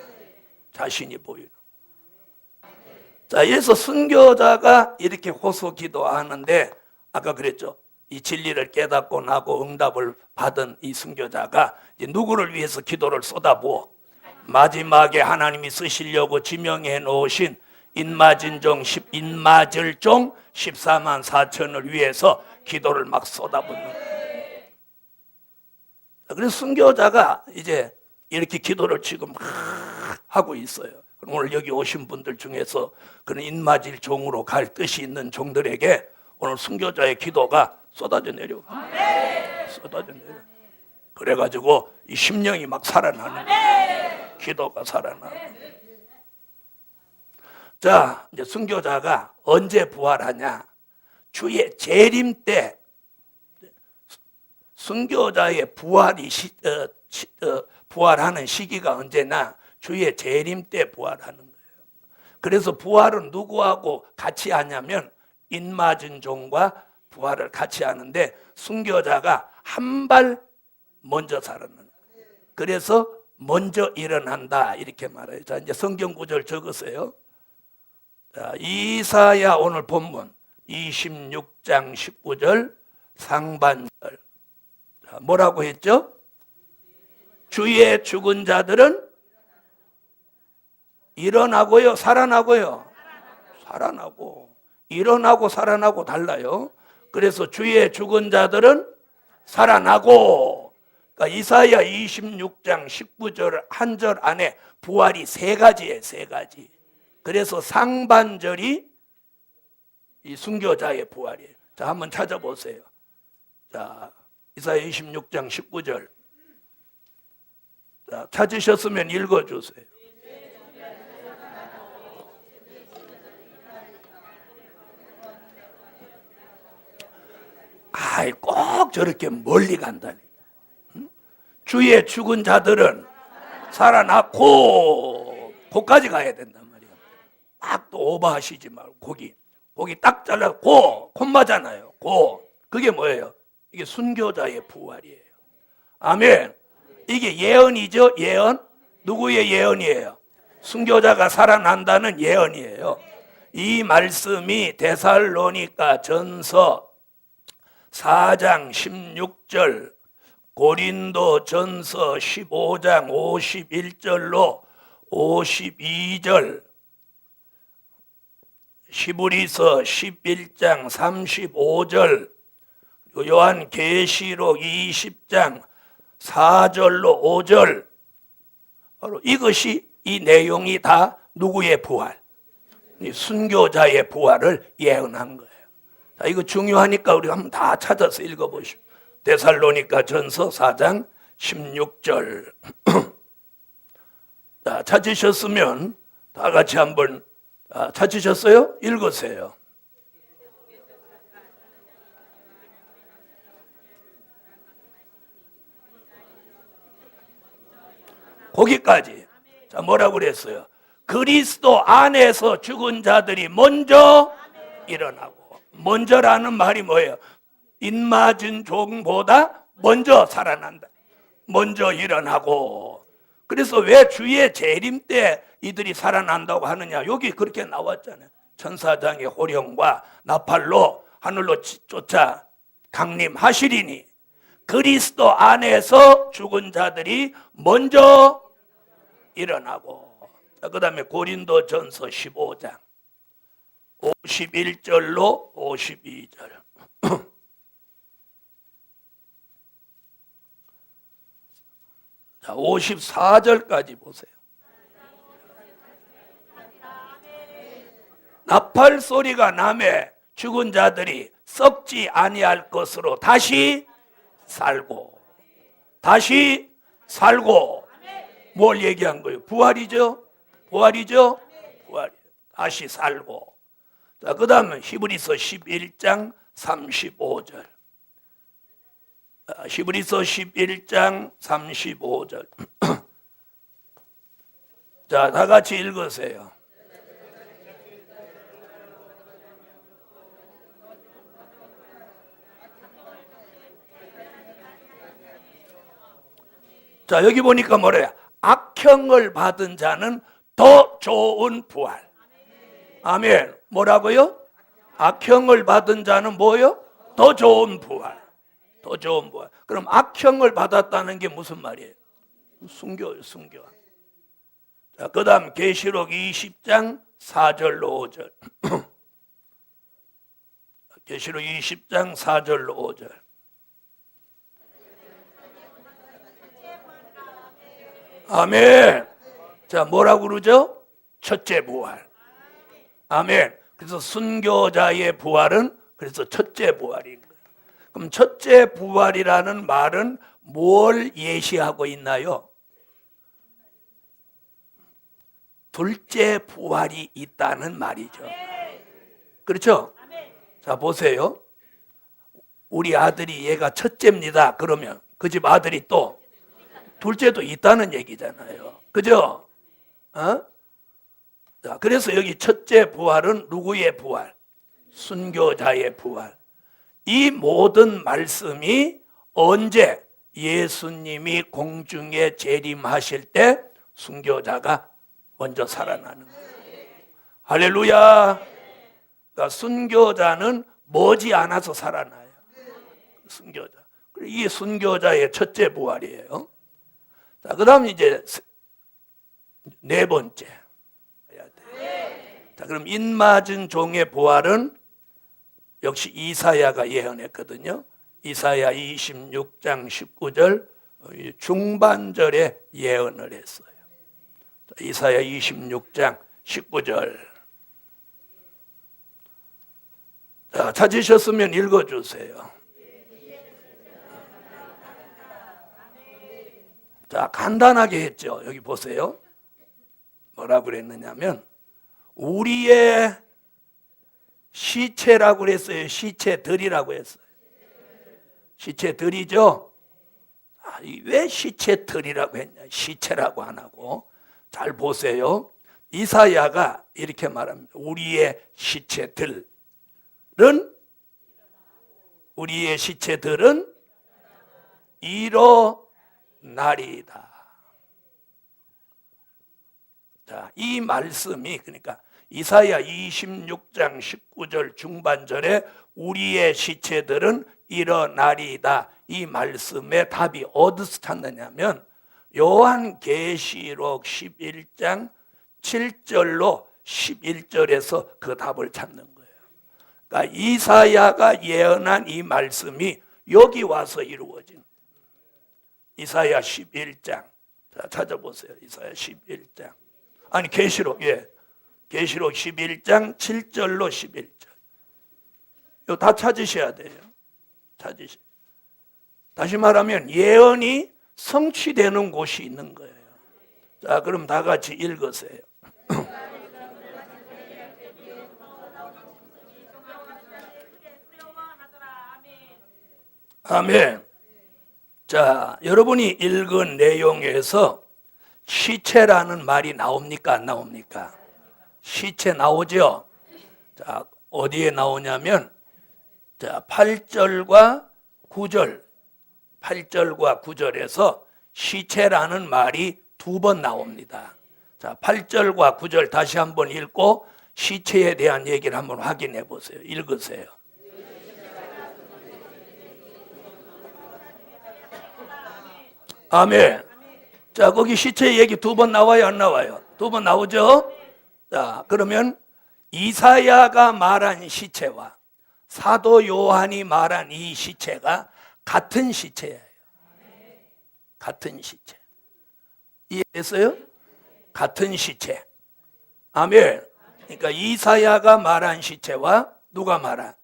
자, 그래서 순교자가 이렇게 호소 기도하는데 아까 그랬죠. 이 진리를 깨닫고 나고 응답을 받은 이 순교자가 이제 누구를 위해서 기도를 쏟아부어? 마지막에 하나님이 쓰시려고 지명해 놓으신 인맞을 종 14만 4천을 위해서 기도를 막 쏟아붓는 거예요. 그래서 순교자가 이제 이렇게 기도를 지금 하고 있어요. 그럼 오늘 여기 오신 분들 중에서 그런 인맞을 종으로 갈 뜻이 있는 종들에게 오늘 순교자의 기도가 쏟아져 내려. 쏟아져 내려. 그래가지고 이 심령이 막 살아나는 거예요. 기도가 살아나는. 자, 이제 순교자가 언제 부활하냐? 주의 재림 때. 순교자의 부활하는 시기가 언제나 주의 재림 때 부활하는 거예요. 그래서 부활은 누구하고 같이 하냐면 인맞은 종과 부활을 같이 하는데 순교자가 한 발 먼저 살았는 거예요. 그래서 먼저 일어난다 이렇게 말해요. 자, 이제 성경 구절 적으세요. 자, 이사야 오늘 본문 26장 19절 상반절. 자, 뭐라고 했죠? 주의 죽은 자들은 일어나고요, 살아나고요. 살아나고. 일어나고 살아나고 달라요. 그래서 주의 죽은 자들은 살아나고. 그러니까 이사야 26장 19절 한 절 안에 부활이 세 가지예요, 세 가지. 그래서 상반절이 이 순교자의 부활이에요. 자, 한번 찾아보세요. 자, 이사야 26장 19절. 자, 찾으셨으면 읽어주세요. 아이, 꼭 저렇게 멀리 간다니. 주의 죽은 자들은 살아났고, 거기까지 가야 된단 말이에요. 막 또 오버하시지 말고, 고기 딱 잘라고, 콤마잖아요. 그게 뭐예요? 이게 순교자의 부활이에요. 아멘. 이게 예언이죠, 예언. 누구의 예언이에요? 순교자가 살아난다는 예언이에요. 이 말씀이 데살로니가 전서 4장 16절, 고린도 전서 15장 51절로 52절, 히브리서 11장 35절, 요한계시록 20장 4절로 5절, 바로 이것이 이 내용이 다 누구의 부활? 순교자의 부활을 예언한 거예요. 자, 이거 중요하니까 우리 한번 다 찾아서 읽어보시오. 데살로니가 전서 4장 16절. 자, 찾으셨으면 다 같이 한번 찾으셨어요? 읽으세요. 거기까지. 자, 뭐라고 그랬어요? 그리스도 안에서 죽은 자들이 먼저 일어나고. 먼저라는 말이 뭐예요? 인맞은 종보다 먼저 살아난다. 먼저 일어나고. 그래서 왜 주의 재림 때 이들이 살아난다고 하느냐? 여기 그렇게 나왔잖아요. 천사장의 호령과 나팔로 하늘로 쫓아 강림하시리니 그리스도 안에서 죽은 자들이 먼저 일어나고. 그 다음에 고린도 전서 15장 51절로 52절. 자, 54절까지 보세요. 나팔 소리가 나매 죽은 자들이 썩지 아니할 것으로 다시 살고. 뭘 얘기한 거예요? 부활이죠? 부활. 다시 살고. 자, 그 다음에 히브리서 11장 35절. 히브리서 11장 35절. 자, 다 같이 읽으세요. 자, 여기 보니까 뭐래요? 악형을 받은 자는 더 좋은 부활. 아멘. 뭐라고요? 악형을 받은 자는 뭐요? 더 좋은 부활. 더 좋은 부활. 그럼 악형을 받았다는 게 무슨 말이에요? 순교요, 순교. 자, 그 다음 계시록 20장 4절로 5절. 계시록 20장 4절로 5절. 아멘. 자, 뭐라고 그러죠? 첫째 부활. 아멘. 그래서 순교자의 부활은 그래서 첫째 부활인 거예요. 그럼 첫째 부활이라는 말은 뭘 예시하고 있나요? 둘째 부활이 있다는 말이죠. 그렇죠? 자, 보세요. 우리 아들이 얘가 첫째입니다. 그러면 그 집 아들이 또 둘째도 있다는 얘기잖아요. 그죠? 자, 그래서 여기 첫째 부활은 누구의 부활? 순교자의 부활. 이 모든 말씀이 언제? 예수님이 공중에 재림하실 때 순교자가 먼저 살아나는 거예요. 할렐루야. 그러니까 순교자는 머지않아서 살아나요. 순교자. 이게 순교자의 첫째 부활이에요. 자, 그다음 이제 네 번째. 자, 그럼 인맞은 종의 부활은 역시 이사야가 예언했거든요. 이사야 26장 19절 중반절에 예언을 했어요. 이사야 26장 19절. 자, 찾으셨으면 읽어주세요. 자, 간단하게 했죠. 여기 보세요. 뭐라고 그랬느냐면 우리의 시체라고 그랬어요. 시체들이라고 했어요. 시체들이죠. 왜 시체들이라고 했냐? 시체라고 안 하고. 잘 보세요. 이사야가 이렇게 말합니다. 우리의 시체들은 일어나리이다. 자, 이 말씀이 그러니까 이사야 26장 19절 중반절에 우리의 시체들은 일어나리이다. 이 말씀의 답이 어디서 찾느냐면 요한계시록 11장 7절로 11절에서 그 답을 찾는 거예요. 그러니까 이사야가 예언한 이 말씀이 여기 와서 이루어진 이사야 11장. 자, 찾아보세요. 이사야 11장. 아니 계시록, 계시록 11장 7절로 11절. 이거 다 찾으셔야 돼요. 다시 말하면 예언이 성취되는 곳이 있는 거예요. 자, 그럼 다 같이 읽으세요. 아멘. 자, 여러분이 읽은 내용에서 시체라는 말이 나옵니까? 안 나옵니까? 시체 나오죠? 자, 어디에 나오냐면, 자, 8절과 9절에서 시체라는 말이 두 번 나옵니다. 자, 8절과 9절 다시 한번 읽고 시체에 대한 얘기를 한번 확인해 보세요. 읽으세요. 아멘. 자, 거기 시체 얘기 두 번 나와요, 안 나와요? 두 번 나오죠? 자, 그러면 이사야가 말한 시체와 사도 요한이 말한 이 시체가 같은 시체예요. 같은 시체. 이해했어요? 같은 시체. 아멘. 그러니까 이사야가 말한 시체와 누가 말한?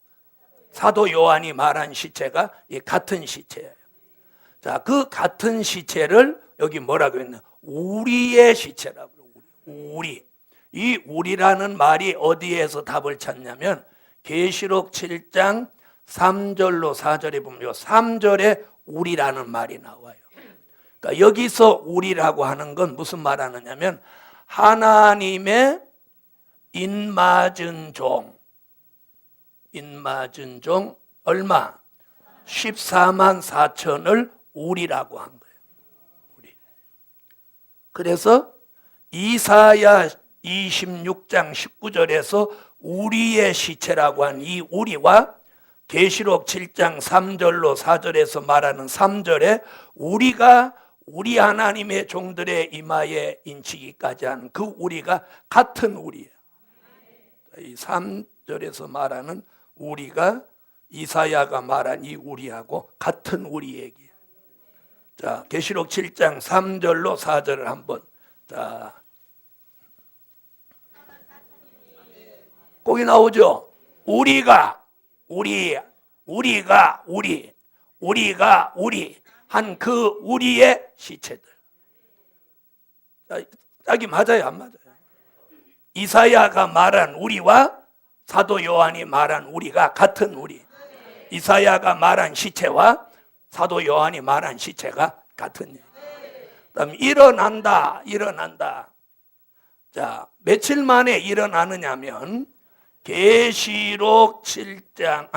사도 요한이 말한 시체가 같은 시체예요. 자, 그 같은 시체를 여기 뭐라고 했나? 우리의 시체라고. 우리. 이 우리라는 말이 어디에서 답을 찾냐면 계시록 7장 3절로 4절에 보면 요 3절에 우리라는 말이 나와요. 그러니까 여기서 우리라고 하는 건 무슨 말 하느냐면 하나님의 인맞은 종 얼마? 14만 4천을 우리라고 한 거예요. 우리. 그래서 이사야 26장 19절에서 우리의 시체라고 한 이 우리와 계시록 7장 3절로 4절에서 말하는 3절에 우리가 우리 하나님의 종들의 이마에 인치기까지 하는 그 우리가 같은 우리예요. 이 3절에서 말하는 우리가 이사야가 말한 이 우리하고 같은 우리 얘기예요. 자, 계시록 7장 3절로 4절을 한번. 자, 거기 나오죠. 우리가 우리 한 그 우리의 시체들. 딱이 맞아요, 안 맞아요? 이사야가 말한 우리와 사도 요한이 말한 우리가 같은 우리. 이사야가 말한 시체와 사도 요한이 말한 시체가 같은 일. 그다음 일어난다. 자, 며칠 만에 일어나느냐면 계시록 11장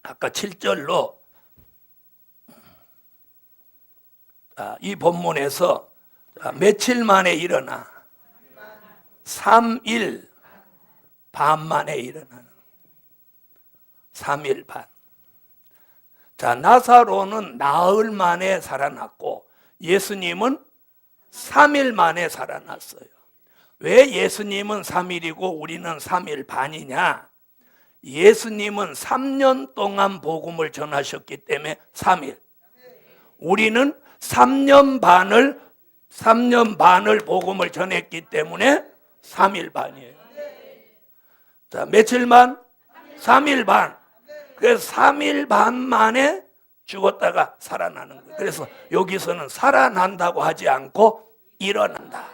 아까 7절로 이 본문에서 며칠 만에 일어나 3일 반 만에 일어나는 3일 반. 자, 나사로는 나흘 만에 살아났고 예수님은 3일 만에 살아났어요. 왜 예수님은 3일이고 우리는 3일 반이냐? 예수님은 3년 동안 복음을 전하셨기 때문에 3일. 우리는 3년 반을 복음을 전했기 때문에 3일 반이에요. 자, 며칠 만? 3일 반. 그래서 3일 반 만에 죽었다가 살아나는 거예요. 그래서 여기서는 살아난다고 하지 않고 일어난다.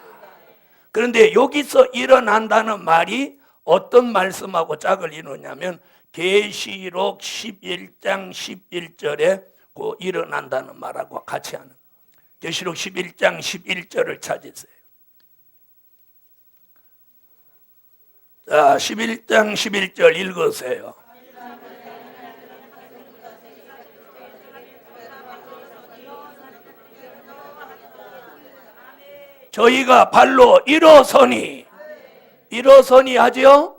그런데 여기서 일어난다는 말이 어떤 말씀하고 짝을 이루냐면 계시록 11장 11절에 그 일어난다는 말하고 같이 하는 계시록 11장 11절을 찾으세요. 자, 11장 11절 읽으세요. 저희가 발로 일어서니 하지요?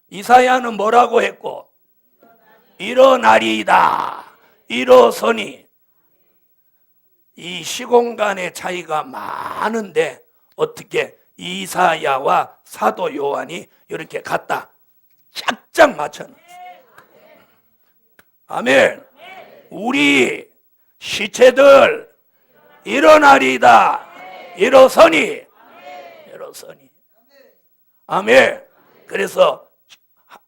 이사야는 뭐라고 했고? 일어나리이다. 일어서니. 이 시공간의 차이가 많은데 어떻게 이사야와 사도 요한이 이렇게 갖다 짝짝 맞춰놨어요. 아멘. 우리 시체들 일어나리이다. 일어서니. 아멘. 그래서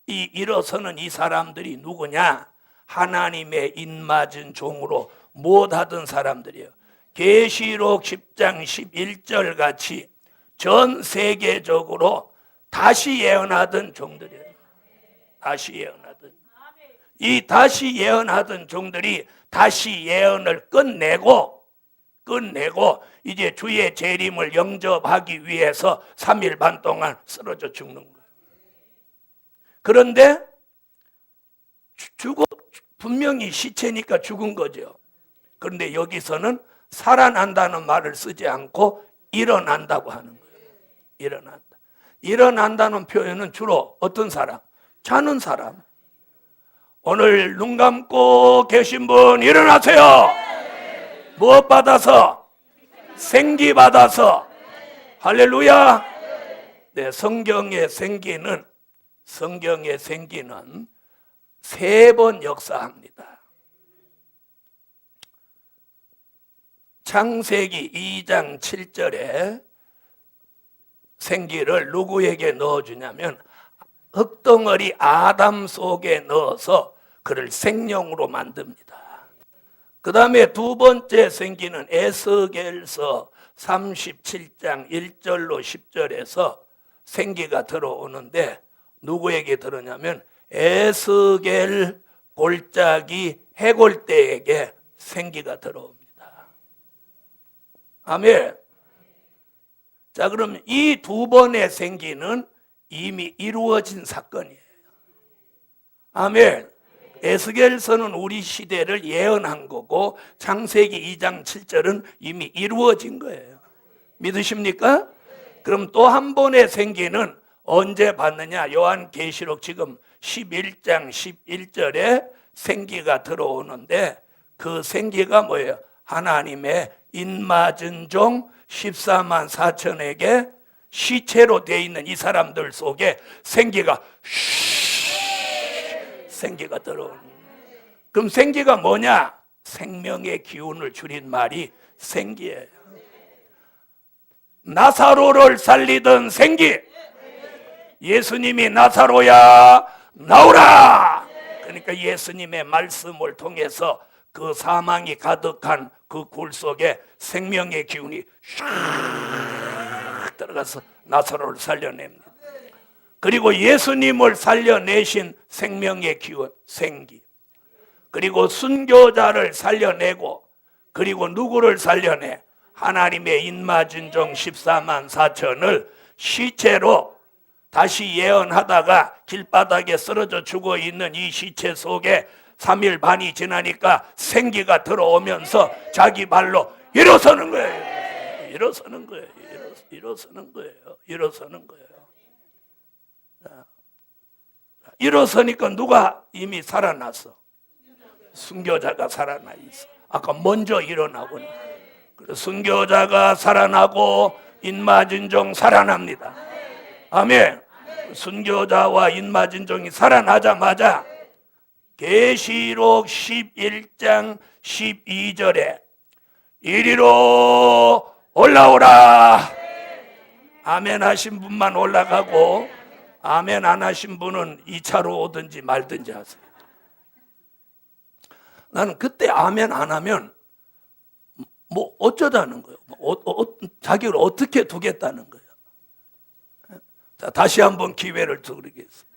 이 일어서는 이 사람들이 누구냐? 하나님의 인맞은 종으로 못하던 사람들이에요. 계시록 10장 11절 같이 전 세계적으로 다시 예언하던 종들이에요. 다시 예언하던. 이 다시 예언하던 종들이 다시 예언을 끝내고 이제 주의 재림을 영접하기 위해서 3일 반 동안 쓰러져 죽는 거예요. 그런데 분명히 시체니까 죽은 거죠. 그런데 여기서는 살아난다는 말을 쓰지 않고 일어난다고 하는 거예요. 일어난다는 표현은 주로 어떤 사람? 자는 사람. 오늘 눈 감고 계신 분 일어나세요. 무엇 받아서? 생기 받아서. 할렐루야. 네, 성경의 생기는 3번 역사합니다. 창세기 2장 7절에 생기를 누구에게 넣어주냐면 흙덩어리 아담 속에 넣어서 그를 생명으로 만듭니다. 그 다음에 두 번째 생기는 에스겔서 37장 1절로 10절에서 생기가 들어오는데 누구에게 들어오냐면 에스겔 골짜기 해골대에게 생기가 들어옵니다. 아멘. 자, 그럼 이 두 번의 생기는 이미 이루어진 사건이에요. 아멘. 에스겔서는 우리 시대를 예언한 거고 창세기 2장 7절은 이미 이루어진 거예요. 믿으십니까? 그럼 또 한 번의 생기는 언제 받느냐? 요한계시록 지금 11장 11절에 생기가 들어오는데 그 생기가 뭐예요? 하나님의 인맞은 종 14만 4천에게 시체로 되어 있는 이 사람들 속에 생기가 들어오는. 그럼 생기가 뭐냐? 생명의 기운을 줄인 말이 생기예요. 나사로를 살리던 생기. 예수님이 나사로야 나오라. 그러니까 예수님의 말씀을 통해서 그 사망이 가득한 그 굴 속에 생명의 기운이 샥 들어가서 나사로를 살려냅니다. 그리고 예수님을 살려내신 생명의 기운, 생기. 그리고 순교자를 살려내고, 그리고 누구를 살려내? 하나님의 인마진종 14만 4천을 시체로 다시 예언하다가 길바닥에 쓰러져 죽어 있는 이 시체 속에 3일 반이 지나니까 생기가 들어오면서 자기 발로 일어서는 거예요. 일어서는 거예요. 일어서는 거예요. 일어서는 거예요. 일어서니까 누가 이미 살아났어? 순교자가 살아나 있어. 아까 먼저 일어나고, 순교자가 살아나고 인마진종 살아납니다. 아멘. 순교자와 인마진종이 살아나자마자 계시록 11장 12절에 이리로 올라오라. 아멘 하신 분만 올라가고, 아멘 안 하신 분은 2차로 오든지 말든지 하세요. 나는 그때 아멘 안 하면 뭐 어쩌자는 거예요. 자기를 어떻게 두겠다는 거예요. 자, 다시 한번 기회를 드리겠습니다.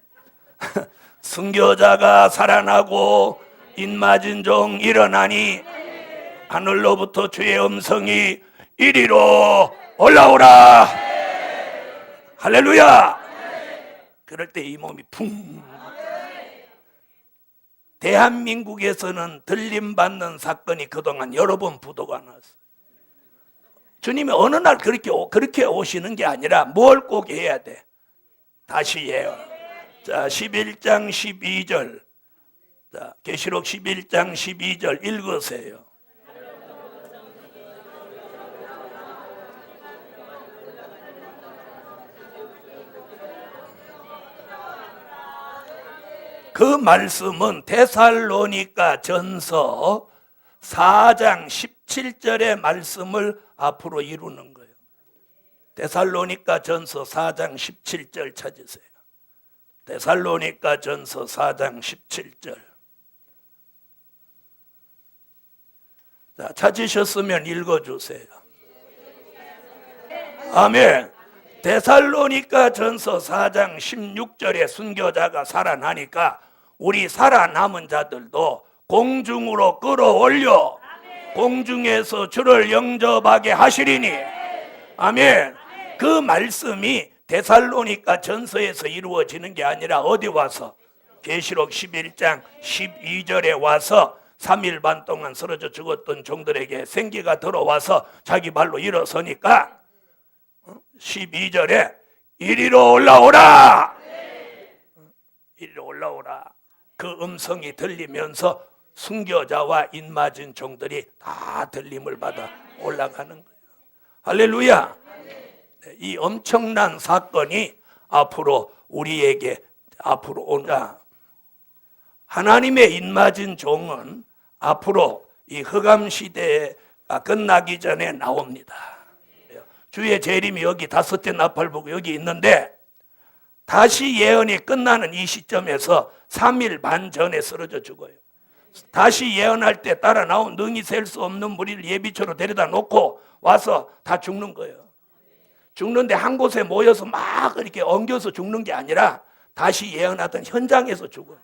순교자가 살아나고 인마진종 일어나니 하늘로부터 주의 음성이 이리로 올라오라. 할렐루야. 그럴 때 이 몸이 붕. 대한민국에서는 들림받는 사건이 그동안 여러 번 부도가 났어요. 주님이 어느 날 그렇게 오시는 게 아니라 뭘 꼭 해야 돼? 다시 예언. 자, 11장 12절. 자, 계시록 11장 12절 읽으세요. 그 말씀은 데살로니가 전서 4장 17절의 말씀을 앞으로 이루는 거예요. 데살로니가 전서 4장 17절 찾으세요. 데살로니가 전서 4장 17절. 자, 찾으셨으면 읽어주세요. 아멘. 데살로니가 전서 4장 16절에 순교자가 살아나니까 우리 살아남은 자들도 공중으로 끌어올려 공중에서 주를 영접하게 하시리니. 아멘. 그 말씀이 데살로니가 전서에서 이루어지는 게 아니라 어디 와서? 계시록 11장 12절에 와서 3일 반 동안 쓰러져 죽었던 종들에게 생기가 들어와서 자기 발로 일어서니까 12절에 이리로 올라오라. 이리로 올라오라. 그 음성이 들리면서 순교자와 인마진 종들이 다 들림을 받아 올라가는 거예요. 할렐루야. 이 엄청난 사건이 앞으로 우리에게 앞으로 온다. 하나님의 인마진 종은 앞으로 이 흑암 시대가 끝나기 전에 나옵니다. 주의 재림이 여기 다섯째 나팔보고 여기 있는데 다시 예언이 끝나는 이 시점에서 3일 반 전에 쓰러져 죽어요. 다시 예언할 때 따라 나온 능히 셀 수 없는 무리를 예비처로 데려다 놓고 와서 다 죽는 거예요. 죽는데 한 곳에 모여서 막 이렇게 엉겨서 죽는 게 아니라 다시 예언하던 현장에서 죽어요.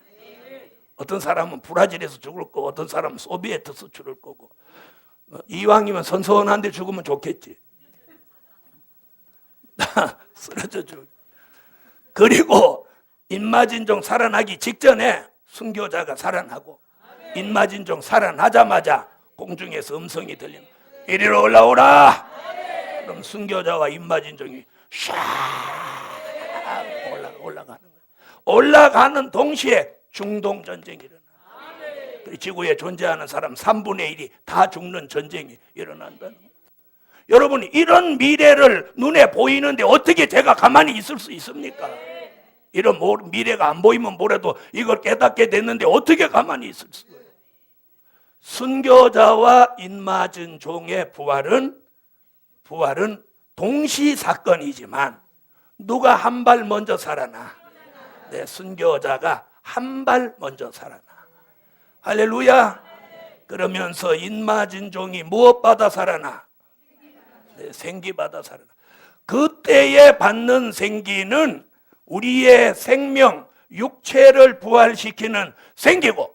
어떤 사람은 브라질에서 죽을 거고 어떤 사람은 소비에트에서 죽을 거고. 이왕이면 선선한 데 죽으면 좋겠지. 쓰러져 죽. 그리고 인마진종 살아나기 직전에 순교자가 살아나고 인마진종 살아나자마자 공중에서 음성이 들리는 이리로 올라오라. 그럼 순교자와 인마진종이 샥 올라가는 거예요. 올라가는 동시에 중동 전쟁이 일어나. 지구에 존재하는 사람 3분의 1이 다 죽는 전쟁이 일어난다는 거예요. 여러분, 이런 미래를 눈에 보이는데 어떻게 제가 가만히 있을 수 있습니까? 이런 미래가 안 보이면 뭐라도 이걸 깨닫게 됐는데 어떻게 가만히 있을 수가 있어요? 순교자와 인마진 종의 부활은 동시 사건이지만 누가 한 발 먼저 살아나? 네, 순교자가 한 발 먼저 살아나. 할렐루야. 그러면서 인마진 종이 무엇 받아 살아나? 네, 생기 받아 살아나. 그때에 받는 생기는 우리의 생명, 육체를 부활시키는 생기고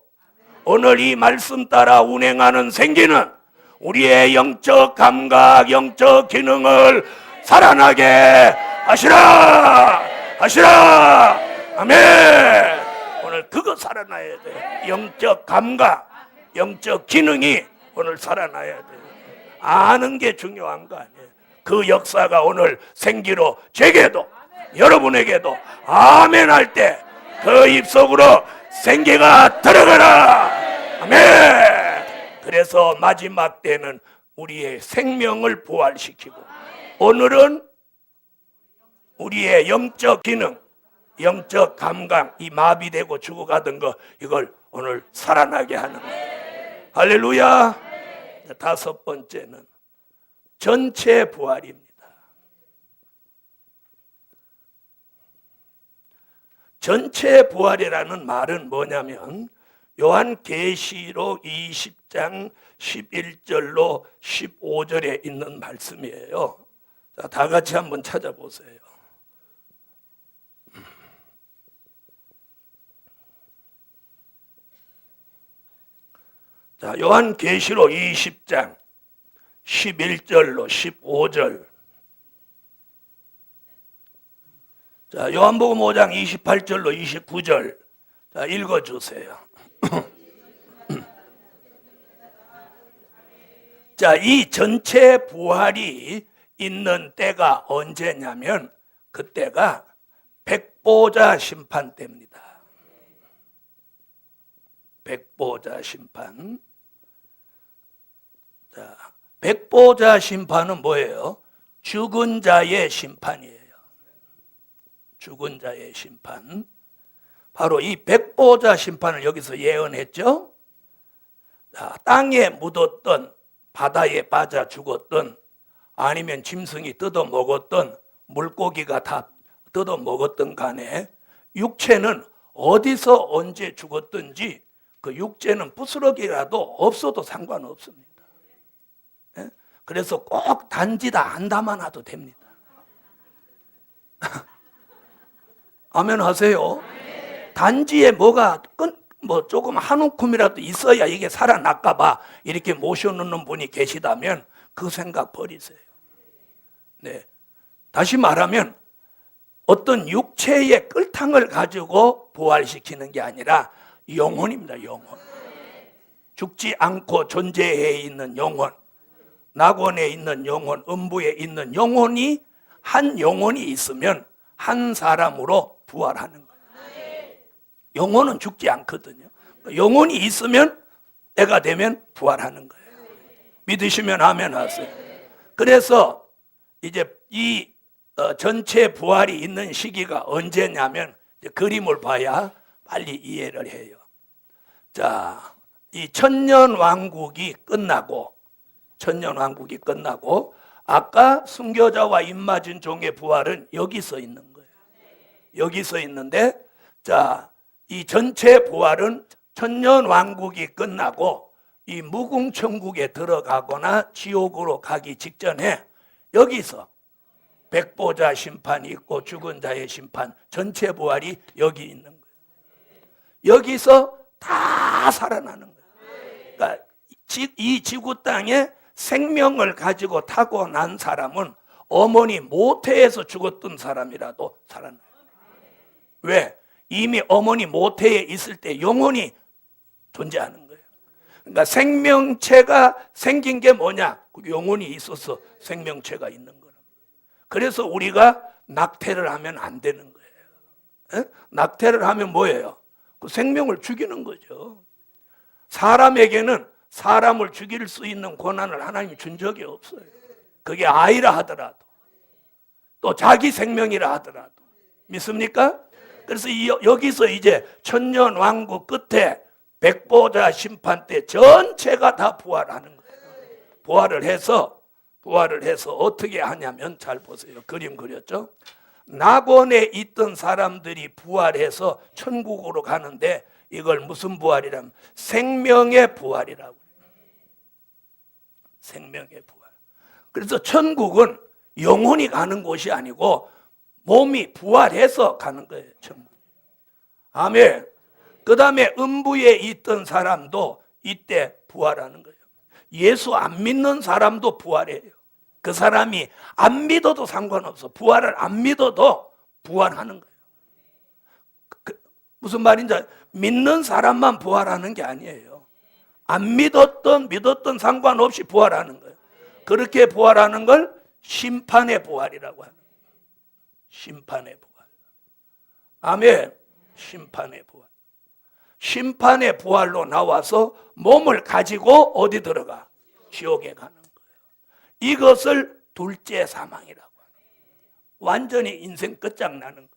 오늘 이 말씀 따라 운행하는 생기는 우리의 영적 감각, 영적 기능을 살아나게 하시라. 아멘. 오늘 그거 살아나야 돼. 영적 감각, 영적 기능이 오늘 살아나야 돼. 아는 게 중요한 거 아니에요. 그 역사가 오늘 생기로 제게도 여러분에게도 아멘 할 때 그 입속으로 생기가 들어가라. 아멘. 그래서 마지막 때는 우리의 생명을 부활시키고, 오늘은 우리의 영적 기능, 영적 감각, 이 마비되고 죽어가던 거, 이걸 오늘 살아나게 하는 거예요. 할렐루야. 다섯 번째는 전체 부활입니다. 전체 부활이라는 말은 뭐냐면 요한계시록 20장 11절로 15절에 있는 말씀이에요. 자, 다 같이 한번 찾아보세요. 자, 요한계시록 20장 11절로 15절. 자, 요한복음 5장 28절로 29절. 자, 읽어주세요. 자, 이 전체 부활이 있는 때가 언제냐면 그때가 백보자 심판 때입니다. 백보자 심판. 자, 백보자 심판은 뭐예요? 죽은 자의 심판이에요. 죽은 자의 심판. 바로 이 백보자 심판을 여기서 예언했죠. 자, 땅에 묻었던, 바다에 빠져 죽었던, 아니면 짐승이 뜯어먹었던, 물고기가 다 뜯어먹었던 간에 육체는 어디서 언제 죽었든지 그 육체는 부스러기라도 없어도 상관없습니다. 그래서 꼭 단지 다 안 담아놔도 됩니다. 아멘 하세요. 단지에 뭐가 조금 한 움큼이라도 있어야 이게 살아날까 봐 이렇게 모셔놓는 분이 계시다면 그 생각 버리세요. 네. 다시 말하면 어떤 육체의 끌탕을 가지고 부활시키는 게 아니라 영혼입니다. 영혼. 죽지 않고 존재해 있는 영혼, 낙원에 있는 영혼, 음부에 있는 영혼이, 한 영혼이 있으면 한 사람으로 부활하는 거예요. 영혼은 죽지 않거든요. 영혼이 있으면 때가 되면 부활하는 거예요. 믿으시면 아멘 하세요. 그래서 이제 이 전체 부활이 있는 시기가 언제냐면 그림을 봐야 빨리 이해를 해요. 자, 이 천년왕국이 끝나고 아까 순교자와 입맞은 종의 부활은 여기서 있는 거예요. 여기서 있는데, 자, 이 전체 부활은 천년왕국이 끝나고 이 무궁천국에 들어가거나 지옥으로 가기 직전에 여기서 백보자 심판이 있고 죽은 자의 심판, 전체 부활이 여기 있는 거예요. 여기서 다 살아나는 거예요. 그러니까 이 지구 땅에 생명을 가지고 타고난 사람은 어머니 모태에서 죽었던 사람이라도 살아나요. 왜? 이미 어머니 모태에 있을 때 영혼이 존재하는 거예요. 그러니까 생명체가 생긴 게 뭐냐? 영혼이 있어서 생명체가 있는 거랍니다. 그래서 우리가 낙태를 하면 안 되는 거예요. 에? 낙태를 하면 뭐예요? 그 생명을 죽이는 거죠. 사람에게는 사람을 죽일 수 있는 권한을 하나님이 준 적이 없어요. 그게 아이라 하더라도, 또 자기 생명이라 하더라도. 믿습니까? 그래서 여기서 이제 천년왕국 끝에 백보자 심판 때 전체가 다 부활하는 거예요. 부활을 해서 어떻게 하냐면, 잘 보세요. 그림 그렸죠? 낙원에 있던 사람들이 부활해서 천국으로 가는데 이걸 무슨 부활이라면 생명의 부활이라고. 생명의 부활. 그래서 천국은 영혼이 가는 곳이 아니고 몸이 부활해서 가는 거예요. 천국. 아멘. 그 다음에 음부에 있던 사람도 이때 부활하는 거예요. 예수 안 믿는 사람도 부활해요. 그 사람이 안 믿어도 상관없어. 부활을 안 믿어도 부활하는 거예요. 무슨 말인지 믿는 사람만 부활하는 게 아니에요. 안 믿었던 상관없이 부활하는 거예요. 그렇게 부활하는 걸 심판의 부활이라고 하는 거예요. 심판의 부활. 아멘. 심판의 부활. 심판의 부활로 나와서 몸을 가지고 어디 들어가? 지옥에 가는 거예요. 이것을 둘째 사망이라고 하는 거예요. 완전히 인생 끝장나는 거예요.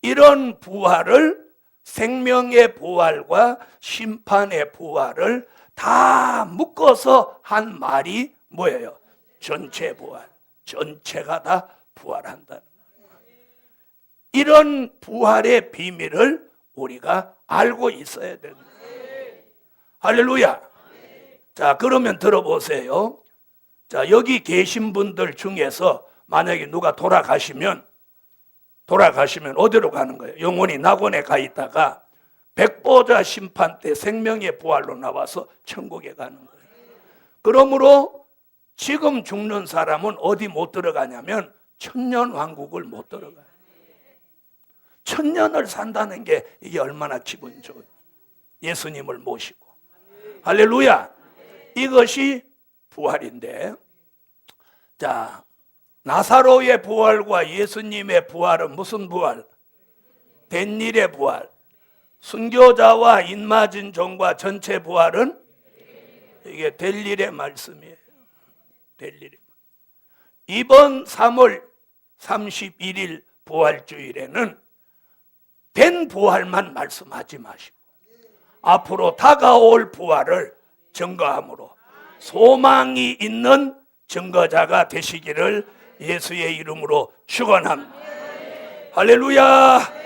이런 부활을, 생명의 부활과 심판의 부활을 다 묶어서 한 말이 뭐예요? 전체 부활. 전체가 다 부활한다는 거예요. 이런 부활의 비밀을 우리가 알고 있어야 됩니다. 할렐루야. 자, 그러면 들어보세요. 자, 여기 계신 분들 중에서 만약에 누가 돌아가시면 어디로 가는 거예요? 영혼이 낙원에 가 있다가 백보자 심판 때 생명의 부활로 나와서 천국에 가는 거예요. 그러므로 지금 죽는 사람은 어디 못 들어가냐면 천년왕국을 못 들어가요. 천년을 산다는 게 이게 얼마나 기분 좋은, 예수님을 모시고. 할렐루야. 이것이 부활인데, 자, 나사로의 부활과 예수님의 부활은 무슨 부활? 된 일의 부활. 순교자와 인맞은 종과 전체 부활은 이게 될 일의 말씀이에요. 될 일의. 이번 3월 31일 부활주일에는 된 부활만 말씀하지 마시고 앞으로 다가올 부활을 증거함으로 소망이 있는 증거자가 되시기를 예수의 이름으로 축원합니다. 할렐루야.